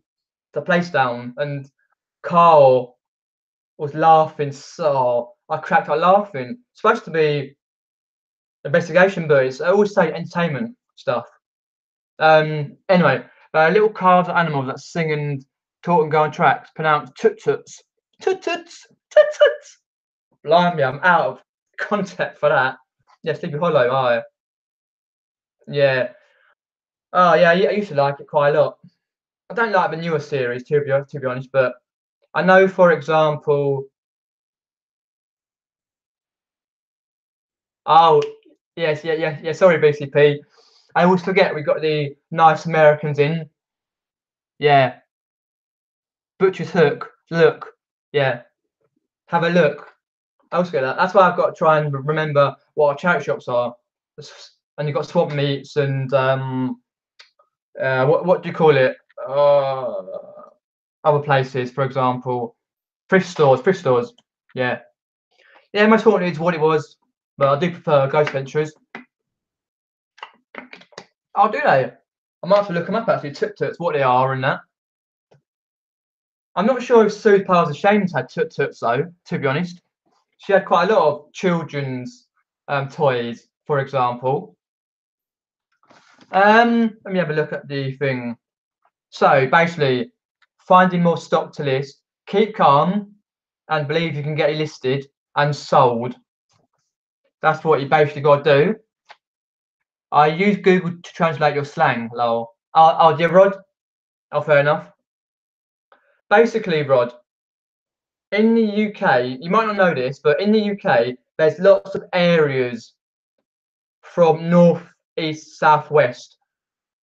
the place down, and Carl was laughing. So I cracked out laughing. It's supposed to be investigation, but it's, I always say entertainment stuff. Anyway, little carved animals that sing and talk and go on tracks, pronounced tut-tuts. Tut-tuts, tut-tuts. Blimey, I'm out of concept for that. Yeah, Sleepy Hollow, yeah. Oh yeah, I used to like it quite a lot. I don't like the newer series to be honest, but I know, for example, oh yes, yeah. Sorry, BCP. I always forget we got the nice Americans in. Yeah, Butcher's Hook. Look, yeah, have a look. I always get that. That's why I've got to try and remember what our charity shops are. And you've got swap meets and what do you call it? Other places, for example, thrift stores. Yeah, most haunted is what it was, but I do prefer Ghost Adventures. Oh, do they? I might have to look them up actually. Tut-tuts, what they are and that. I'm not sure if Sue Piles of Shames had tut-tuts though, to be honest. She had quite a lot of children's toys, for example. Let me have a look at the thing. So basically, finding more stock to list, keep calm and believe you can get it listed and sold. That's what you basically got to do. I use Google to translate your slang, lol. Oh, dear Rod. Oh, fair enough. Basically, Rod, in the UK, you might not know this, but in the UK, there's lots of areas from north, east, south, west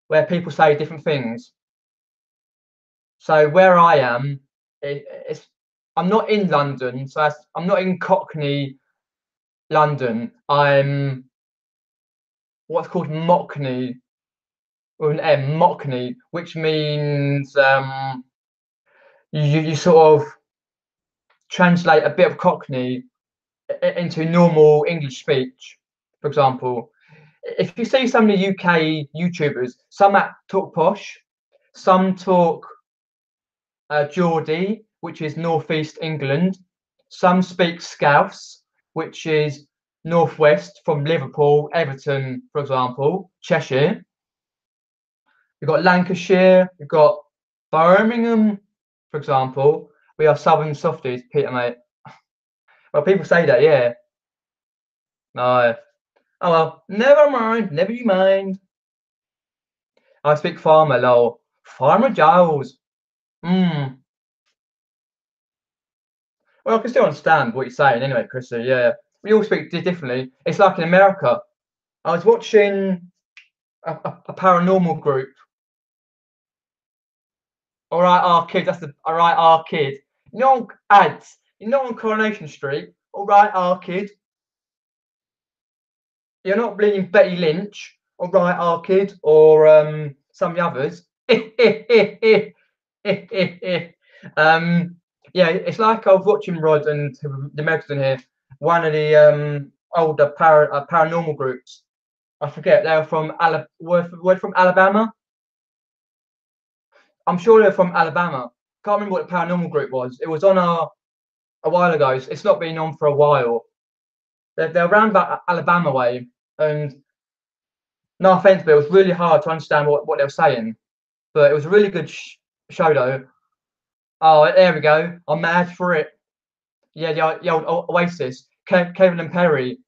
where people say different things. So where I am, I'm not in London, so I'm not in Cockney, London. I'm what's called Mockney with an M, Mockney, which means you sort of translate a bit of Cockney into normal English speech. For example, if you see some of the UK YouTubers, some that talk posh, some talk Geordie, which is northeast England. Some speak Scouse, which is northwest from Liverpool, Everton, for example, Cheshire. You've got Lancashire, you've got Birmingham, for example. We are southern softies, Peter, mate. Well, people say that, yeah. No. Oh well, never mind, never you mind. I speak farmer, lol. Farmer Giles. Well, I can still understand what you're saying anyway, Chrissy. Yeah, we all speak differently. It's like in America. I was watching a paranormal group. All right, our kid. That's the all right, our kid. You know, ads. You're not on Coronation Street. All right, our kid. You're not bleeding Betty Lynch. All right, our kid, or some of the others. Yeah, it's like I was watching Rod and the American here. One of the older paranormal groups. I forget they were from were from Alabama. I'm sure they're from Alabama. Can't remember what the paranormal group was. It was on a while ago. It's not been on for a while. They're around about Alabama way, and no offense, but it was really hard to understand what they were saying. But it was a really good show though. Oh, there we go. I'm mad for it. Yeah, the old Oasis. Kevin and Perry.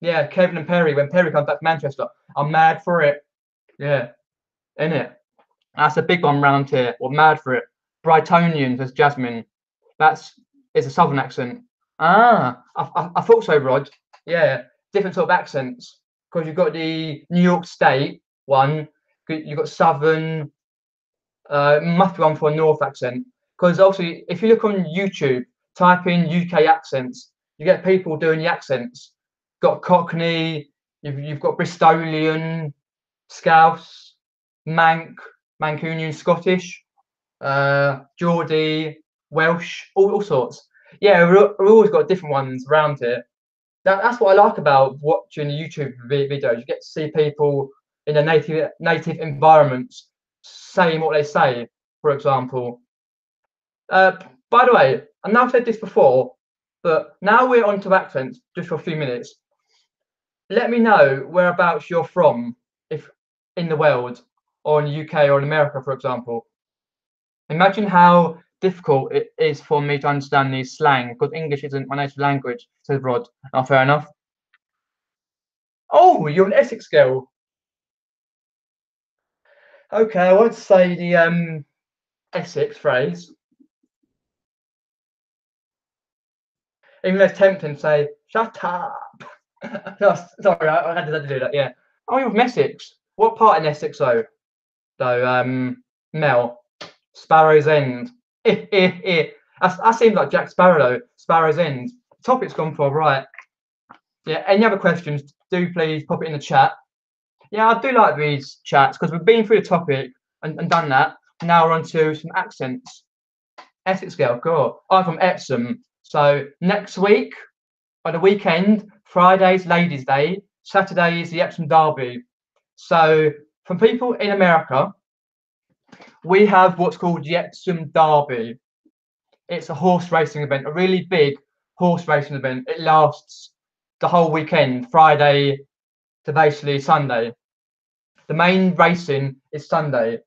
Yeah, Kevin and Perry. When Perry comes back to Manchester, I'm mad for it. Yeah, in it. That's a big one round here. We're mad for it. Brightonians as Jasmine. It's a southern accent. Ah, I thought so, Rod. Yeah, different sort of accents. Because you've got the New York State one. You've got southern. Must be one for a north accent. Because also, if you look on YouTube, type in UK accents, you get people doing the accents. Got Cockney. You've got Bristolian, Scouse, Mancunian, Scottish, Geordie, Welsh, all sorts. Yeah, we've always got different ones around here. That's what I like about watching YouTube videos. You get to see people in their native environments saying what they say. For example, by the way, I know I've said this before, but now we're on to accents just for a few minutes. Let me know whereabouts you're from, if in the world, or in the UK or in America, for example. Imagine how difficult it is for me to understand these slang because English isn't my native language, says Rod. Oh, fair enough. Oh, you're an Essex girl. Okay, I won't say the Essex phrase. Even though it's tempting to say, shut up. No, sorry, I had to do that, yeah. Oh, you're from Essex. What part in Essex, though? Mel. Sparrow's End. That seems like Jack Sparrow, though. Sparrow's End. Topic's gone for, right. Yeah, any other questions, do please pop it in the chat. Yeah, I do like these chats because we've been through the topic and done that. Now we're on to some accents. Essex girl, cool. I'm from Epsom. So next week, on the weekend, Friday's Ladies' Day, Saturday is the Epsom Derby. So from people in America, we have what's called the Epsom Derby. It's a horse racing event, a really big horse racing event. It lasts the whole weekend, Friday to basically Sunday. The main racing is Saturday,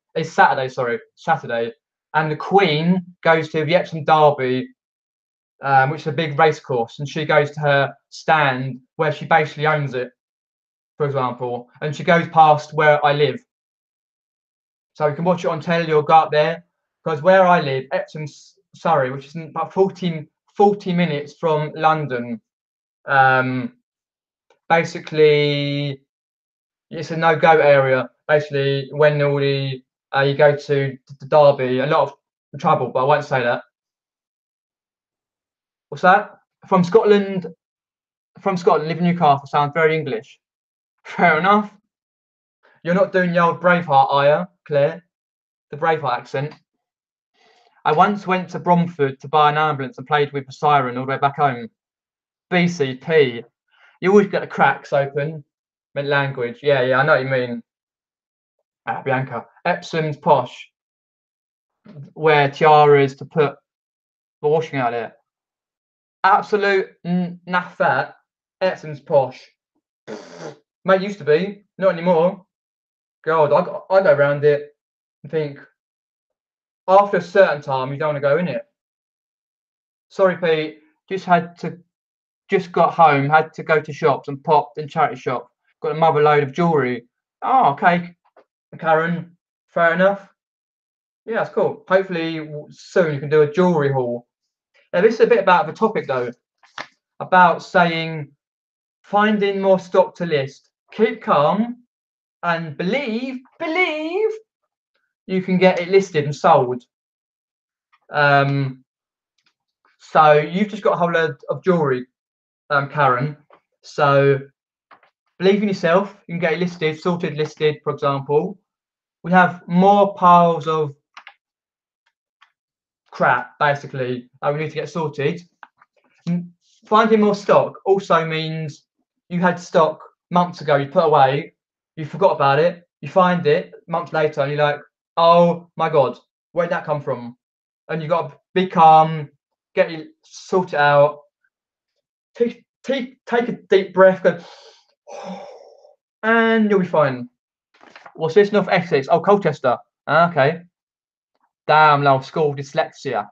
sorry, Saturday. and the Queen goes to the Epsom Derby, which is a big race course, and she goes to her stand where she basically owns it, for example, and she goes past where I live. So you can watch it on telly or go up there, because where I live, Epsom, Surrey, which is about 40 minutes from London, basically it's a no-go area. Basically, when all the you go to the Derby, a lot of trouble, but I won't say that. What's that? From Scotland. From Scotland, live in Newcastle. Sounds very English. Fair enough. You're not doing the old Braveheart, are you, Claire? The Braveheart accent. I once went to Bromford to buy an ambulance and played with a siren all the way back home. BCP. You always get the cracks open. Meant language. Yeah, I know what you mean. Bianca. Epsom's posh. Wear tiaras to put the washing out there. Absolute naff that. Epsom's posh. Mate, used to be. Not anymore. God, I go around it and think, after a certain time, you don't want to go in it. Sorry, Pete. Just got home, had to go to shops and popped in charity shop. Got a mother load of jewellery. Oh, okay, Karen. Fair enough. Yeah, that's cool. Hopefully soon you can do a jewellery haul. Now, this is a bit about the topic though, about saying finding more stock to list. Keep calm and believe you can get it listed and sold. So you've just got a whole load of jewellery, Karen. So believe in yourself. You can get it listed, sorted, listed, for example. We have more piles of crap, basically, we need to get sorted. Finding more stock also means you had stock months ago, you put away, you forgot about it, you find it months later, and you're like, oh my God, where'd that come from? And you've got to be calm, get it sorted out, take a deep breath, go, and you'll be fine. What's this? North Essex? Oh, Colchester. Okay. Damn, love, school dyslexia.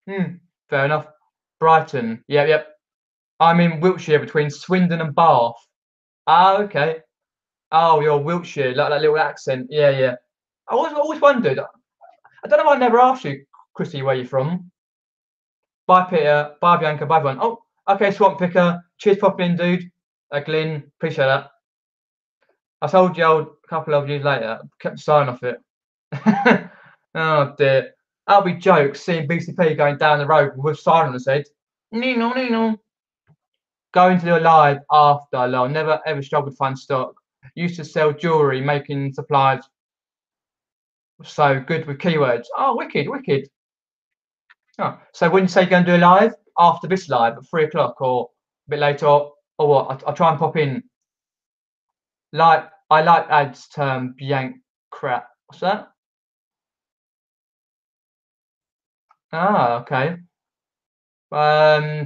Fair enough. Brighton. Yep. I'm in Wiltshire between Swindon and Bath. Okay. Oh, you're Wiltshire, like that little accent. Yeah. I always wondered. I don't know why I never asked you, Chrissy, where you're from. Bye, Peter. Bye, Bianca. Bye, everyone. Oh, okay, Swamp Picker. Cheers, popping in, dude. Glyn, appreciate that. I told you a couple of years later, kept the sign off it. Oh dear. That'll be jokes seeing BCP going down the road with siren on his head. Nino. Going to do a live after, lol. Never ever struggled to find stock. Used to sell jewellery, making supplies. So good with keywords. Oh, wicked. Oh, so when you say you're going to do a live, after this live at 3 o'clock or a bit later, or what? I'll try and pop in. I like ads term Bianc crap. What's that? Ah, okay.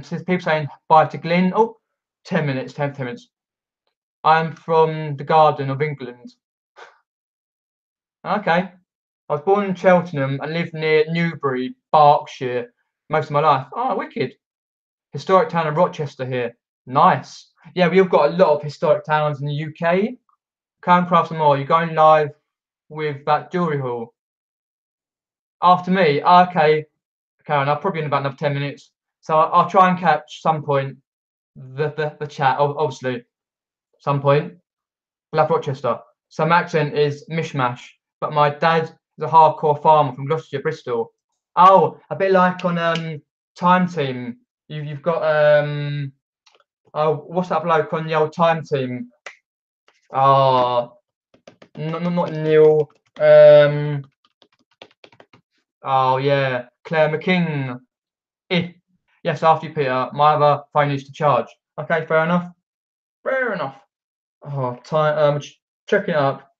Since people saying bye to Glyn. Oh, 10 minutes, 10 minutes. I'm from the Garden of England. Okay. I was born in Cheltenham and lived near Newbury, Berkshire, most of my life. Oh, wicked. Historic town of Rochester here. Nice. Yeah, we've got a lot of historic towns in the UK. Come craft some more. You're going live with that jewellery haul. After me, okay, Karen, I'll probably in about another 10 minutes. So I'll try and catch some point the chat, obviously. Some point. Love Rochester. Some accent is mishmash, but my dad is a hardcore farmer from Gloucestershire, Bristol. Oh, a bit like on Time Team. You've got oh, what's that bloke on the old Time Team? Oh, not Neil. Oh yeah, Claire McKing. Yes, after you, Peter. My other phone needs to charge. Okay, fair enough. Oh, time. Checking it up.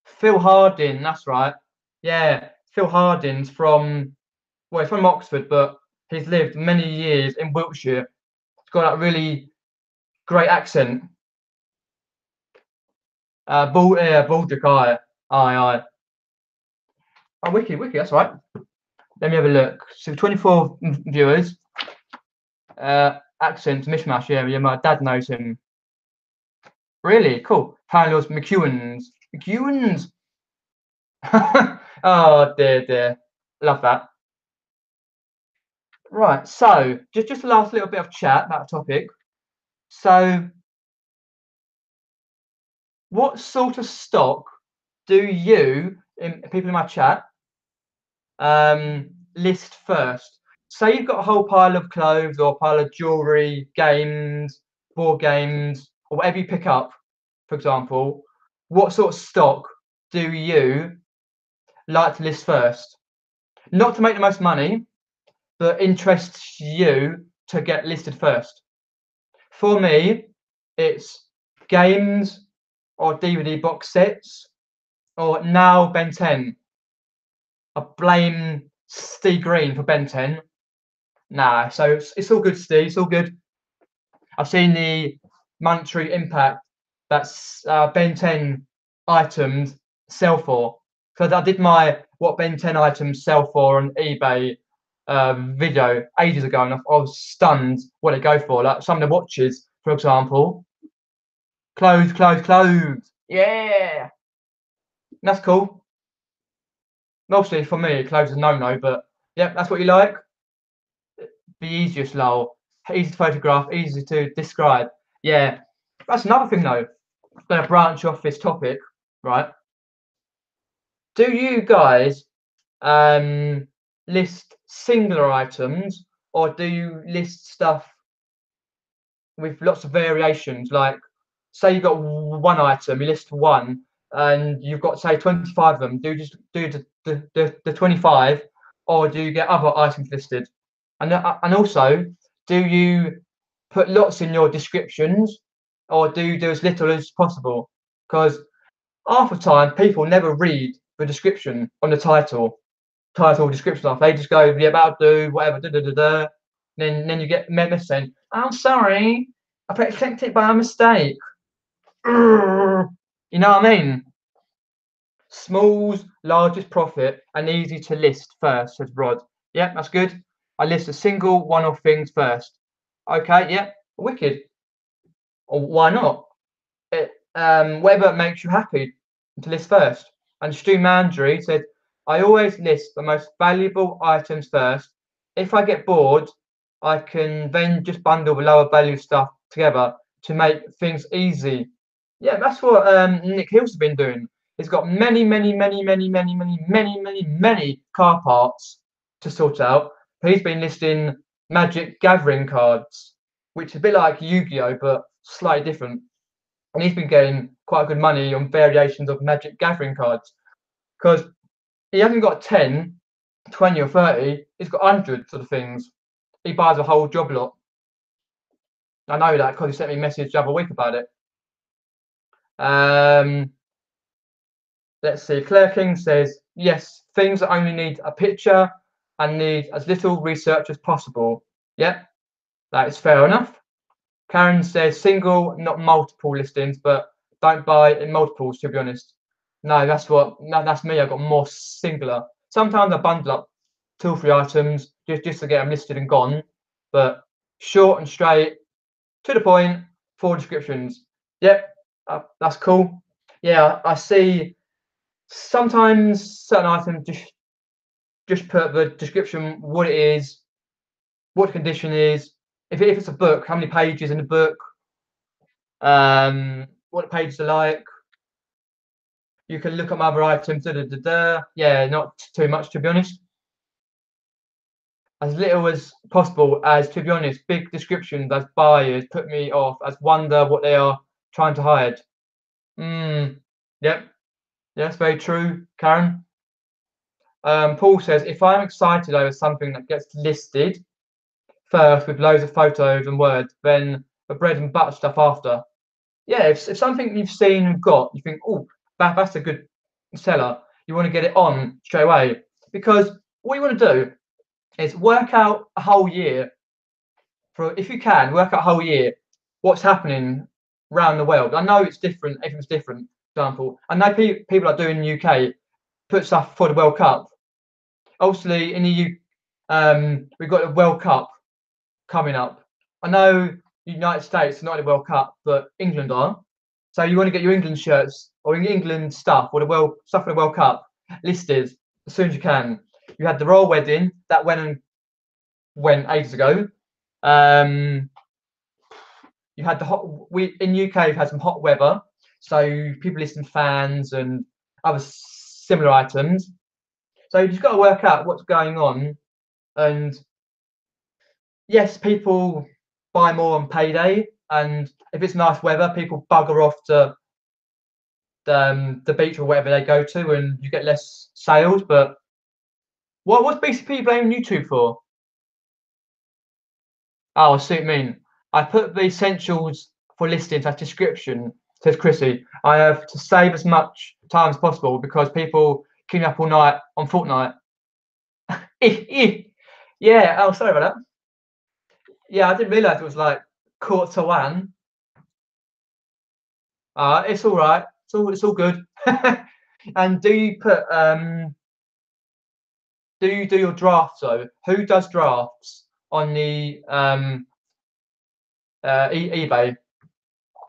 Phil Harding. That's right. Yeah, Phil Harding's from. Well, he's from Oxford, but he's lived many years in Wiltshire. He's got that really great accent. Baldric, aye. Oh, wiki, that's right. Let me have a look. So 24 viewers. Accent mishmash. Yeah. My dad knows him. Really cool. Apparently, it was McEwen's. Oh dear. Love that. Right. So just the last little bit of chat about the topic. So, what sort of stock do you, people in my chat, list first? Say you've got a whole pile of clothes or a pile of jewelry, games, board games, or whatever you pick up, for example. What sort of stock do you like to list first? Not to make the most money, but interests you to get listed first. For me, it's games or DVD box sets, or now Ben 10. I blame Steve Green for Ben 10. Nah, so it's all good, Steve. It's all good. I've seen the monetary impact that's Ben 10 items sell for. Because I did my what Ben 10 items sell for on eBay video ages ago, and I was stunned what they go for. Like some of the watches, for example. Clothes. Yeah, that's cool. Mostly for me, clothes is no, but yeah, that's what you like. The easiest lol. Easy to photograph, easy to describe. Yeah, that's another thing though. Gonna branch off this topic, right? Do you guys list singular items, or do you list stuff with lots of variations? Like, say you've got one item, you list one, and you've got say 25 of them. Do you just do the 25, or do you get other items listed? And also, do you put lots in your descriptions, or do you do as little as possible? Because half the time people never read the description on the title description stuff. They just go the about do whatever Then you get message saying, "I'm sorry, I clicked it by mistake." You know what I mean? Small's largest profit and easy to list first, says Rod. Yeah, that's good. I list a single one-off things first. Okay, yeah, wicked. Or why not? Whatever makes you happy to list first. And Stu Mandry said, I always list the most valuable items first. If I get bored, I can then just bundle the lower value stuff together to make things easy. Yeah, that's what Nick Hill's been doing. He's got many car parts to sort out. He's been listing Magic Gathering cards, which is a bit like Yu-Gi-Oh, but slightly different. And he's been getting quite good money on variations of Magic Gathering cards, because he hasn't got 10, 20 or 30, he's got hundreds of things. He buys a whole job lot. I know that because he sent me a message the other week about it. Let's see. Claire King says, yes, things that only need a picture and need as little research as possible. Yep, that is fair enough. Karen says single, not multiple listings, but don't buy in multiples, to be honest. No, that's me. I've got more singular. Sometimes I bundle up 2 or 3 items just to get them listed and gone, but short and straight, to the point, 4 descriptions. Yep, that's cool. Yeah, I see sometimes certain items just put the description, what it is, what the condition is. If it's a book, how many pages in the book, what the pages are like. You can look at other items. Yeah, not too much, to be honest. As little as possible, as to be honest, big descriptions as buyers put me off, as wonder what they are trying to hide. Yep, that's very true, Karen. Paul says, if I'm excited over something that gets listed first with loads of photos and words, then the bread and butter stuff after. Yeah, if something you've seen and got, you think, oh, that's a good seller, you want to get it on straight away. Because what you want to do is work out a whole year, if you can, work out a whole year what's happening around the world. I know it's different, everything's different, example. I know people are doing in the UK put stuff for the World Cup. Obviously, in the we've got the World Cup coming up. I know the United States are not in the World Cup, but England are. So you want to get your England shirts or England stuff or the world stuff for the World Cup listed as soon as you can. You had the royal wedding that went ages ago. You had we in UK we've had some hot weather, so people listing fans and other similar items. So you've just got to work out what's going on. And yes, people buy more on payday, and if it's nice weather, people bugger off to the beach or wherever they go to, and you get less sales. But what's BCP blaming YouTube for? Oh, I see what you mean. I put the essentials for listings as description, says Chrissy. I have to save as much time as possible because people queuing up all night on Fortnite. Yeah, oh, sorry about that. Yeah, I didn't realise it was like quarter to one. It's all right. It's all good. And do you put do you do your drafts though? Who does drafts on the eBay?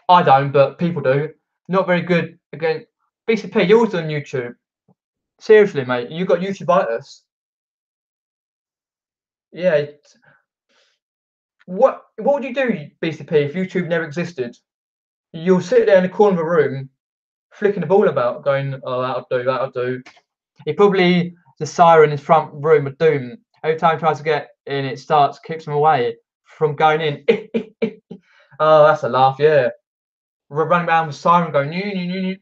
I don't, but people do. Not very good again. BCP, you're also on YouTube. Seriously, mate, you got YouTubeitis. Yeah. What would you do, BCP, if YouTube never existed? You'll sit there in the corner of a room, flicking the ball about, going, "Oh, that'll do." He probably the siren in front room of doom. Every time he tries to get in, it keeps him away from going in. Oh, that's a laugh, yeah. Running around with siren going, new.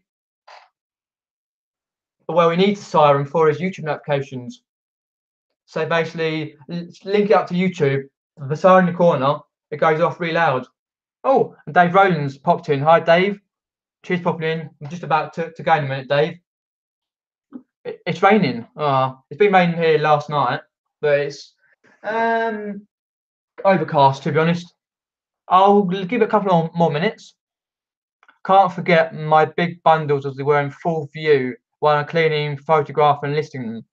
Well, he needs a siren for his YouTube notifications. So basically, link it up to YouTube. The siren in the corner, it goes off really loud. Oh, and Dave Rowland's popped in. Hi, Dave. Cheers, popping in. I'm just about to go in a minute, Dave. It's raining. It's been raining here last night, but it's overcast, to be honest. I'll give it a couple more minutes. Can't forget my big bundles as they were in full view while I'm cleaning, photographing, and listing them.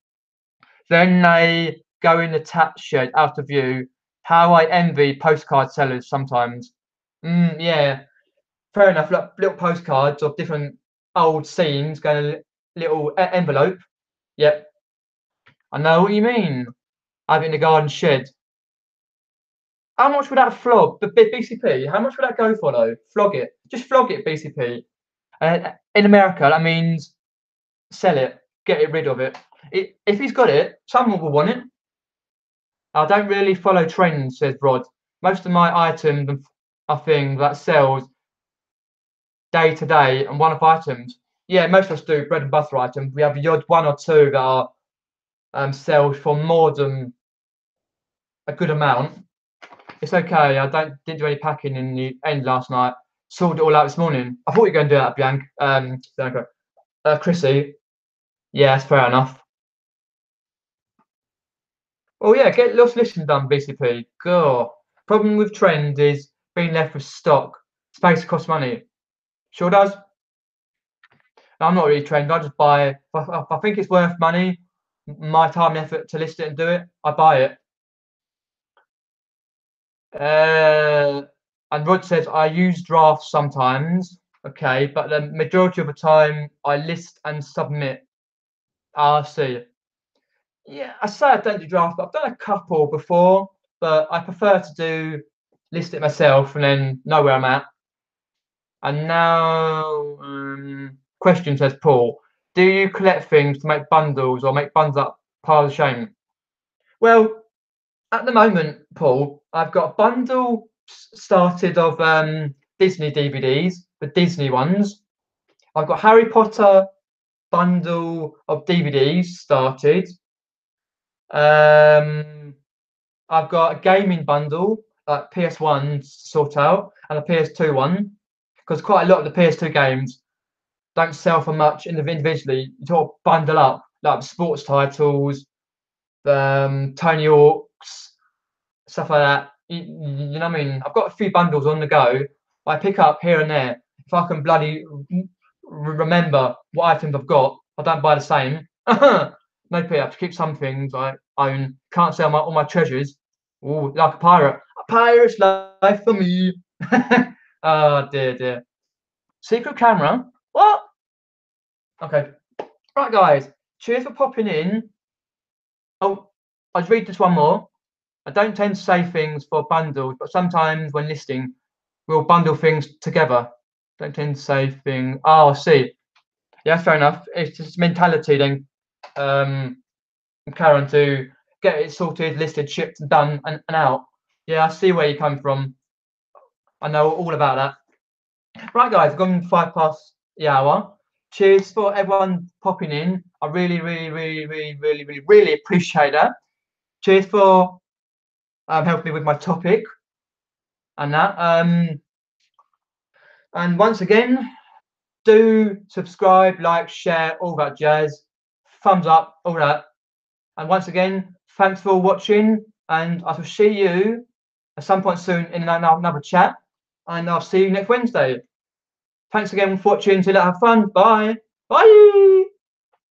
Then they go in the tap shed out of view. How I envy postcard sellers sometimes. Yeah, fair enough. Look, little postcards of different old scenes going in a little envelope. Yep, I know what you mean. I've in the garden shed. How much would that flog? The BCP. How much would that go for though? Flog it. Just flog it, BCP. In America, that means sell it, get rid of it. If he's got it, someone will want it. I don't really follow trends, says Rod. Most of my items are things that sells day to day and one-off items. Yeah, most of us do bread and butter items. We have the odd one or two that are sold for more than a good amount. It's okay. I didn't do any packing in the end last night. Sorted it all out this morning. I thought you were going to do that, Bianca. Chrissy. Yeah, that's fair enough. Oh yeah, get lost listing done, BCP. Go. Problem with trend is being left with stock. Space costs money. Sure does. I'm not really trend. I just buy. If I think it's worth money, my time and effort to list it and do it, I buy it. And Rod says I use drafts sometimes. Okay, but the majority of the time I list and submit. I see. Yeah, I say I don't do drafts, but I've done a couple before. But I prefer to list it myself and then know where I'm at. And now, question says Paul, do you collect things to make bundles or make bundles up pile of shame? Well, at the moment, Paul, I've got a bundle started of Disney DVDs, the Disney ones. I've got Harry Potter bundle of DVDs started. I've got a gaming bundle, like PS1 to sort out, and a PS2 one, because quite a lot of the PS2 games don't sell for much individually. You sort of bundle up, like sports titles, Tony Hawk's, stuff like that. You know what I mean? I've got a few bundles on the go. I pick up here and there. If I can bloody remember what items I've got. I don't buy the same. No, Peter, I have to keep some things I own. Can't sell all my treasures. Oh, like a pirate. A pirate's life for me. Oh dear, dear. Secret camera? What? Okay. Right, guys. Cheers for popping in. Oh, I'll read this one more. I don't tend to say things for bundles, but sometimes when listing, we'll bundle things together. Don't tend to say things. Oh, I see. Yeah, fair enough. It's just mentality then, Karen, to get it sorted, listed, shipped, and done, and out. Yeah, I see where you come from. I know all about that. Right, guys, gone 5 past the hour. Cheers for everyone popping in. I really, really, really, really, really, really, really appreciate that. Cheers for helping me with my topic and that. And once again, do subscribe, like, share, all that jazz. Thumbs up, all that. And once again, thanks for watching, and I will see you at some point soon in another chat, and I'll see you next Wednesday. Thanks again for watching. Till have fun. Bye. Bye.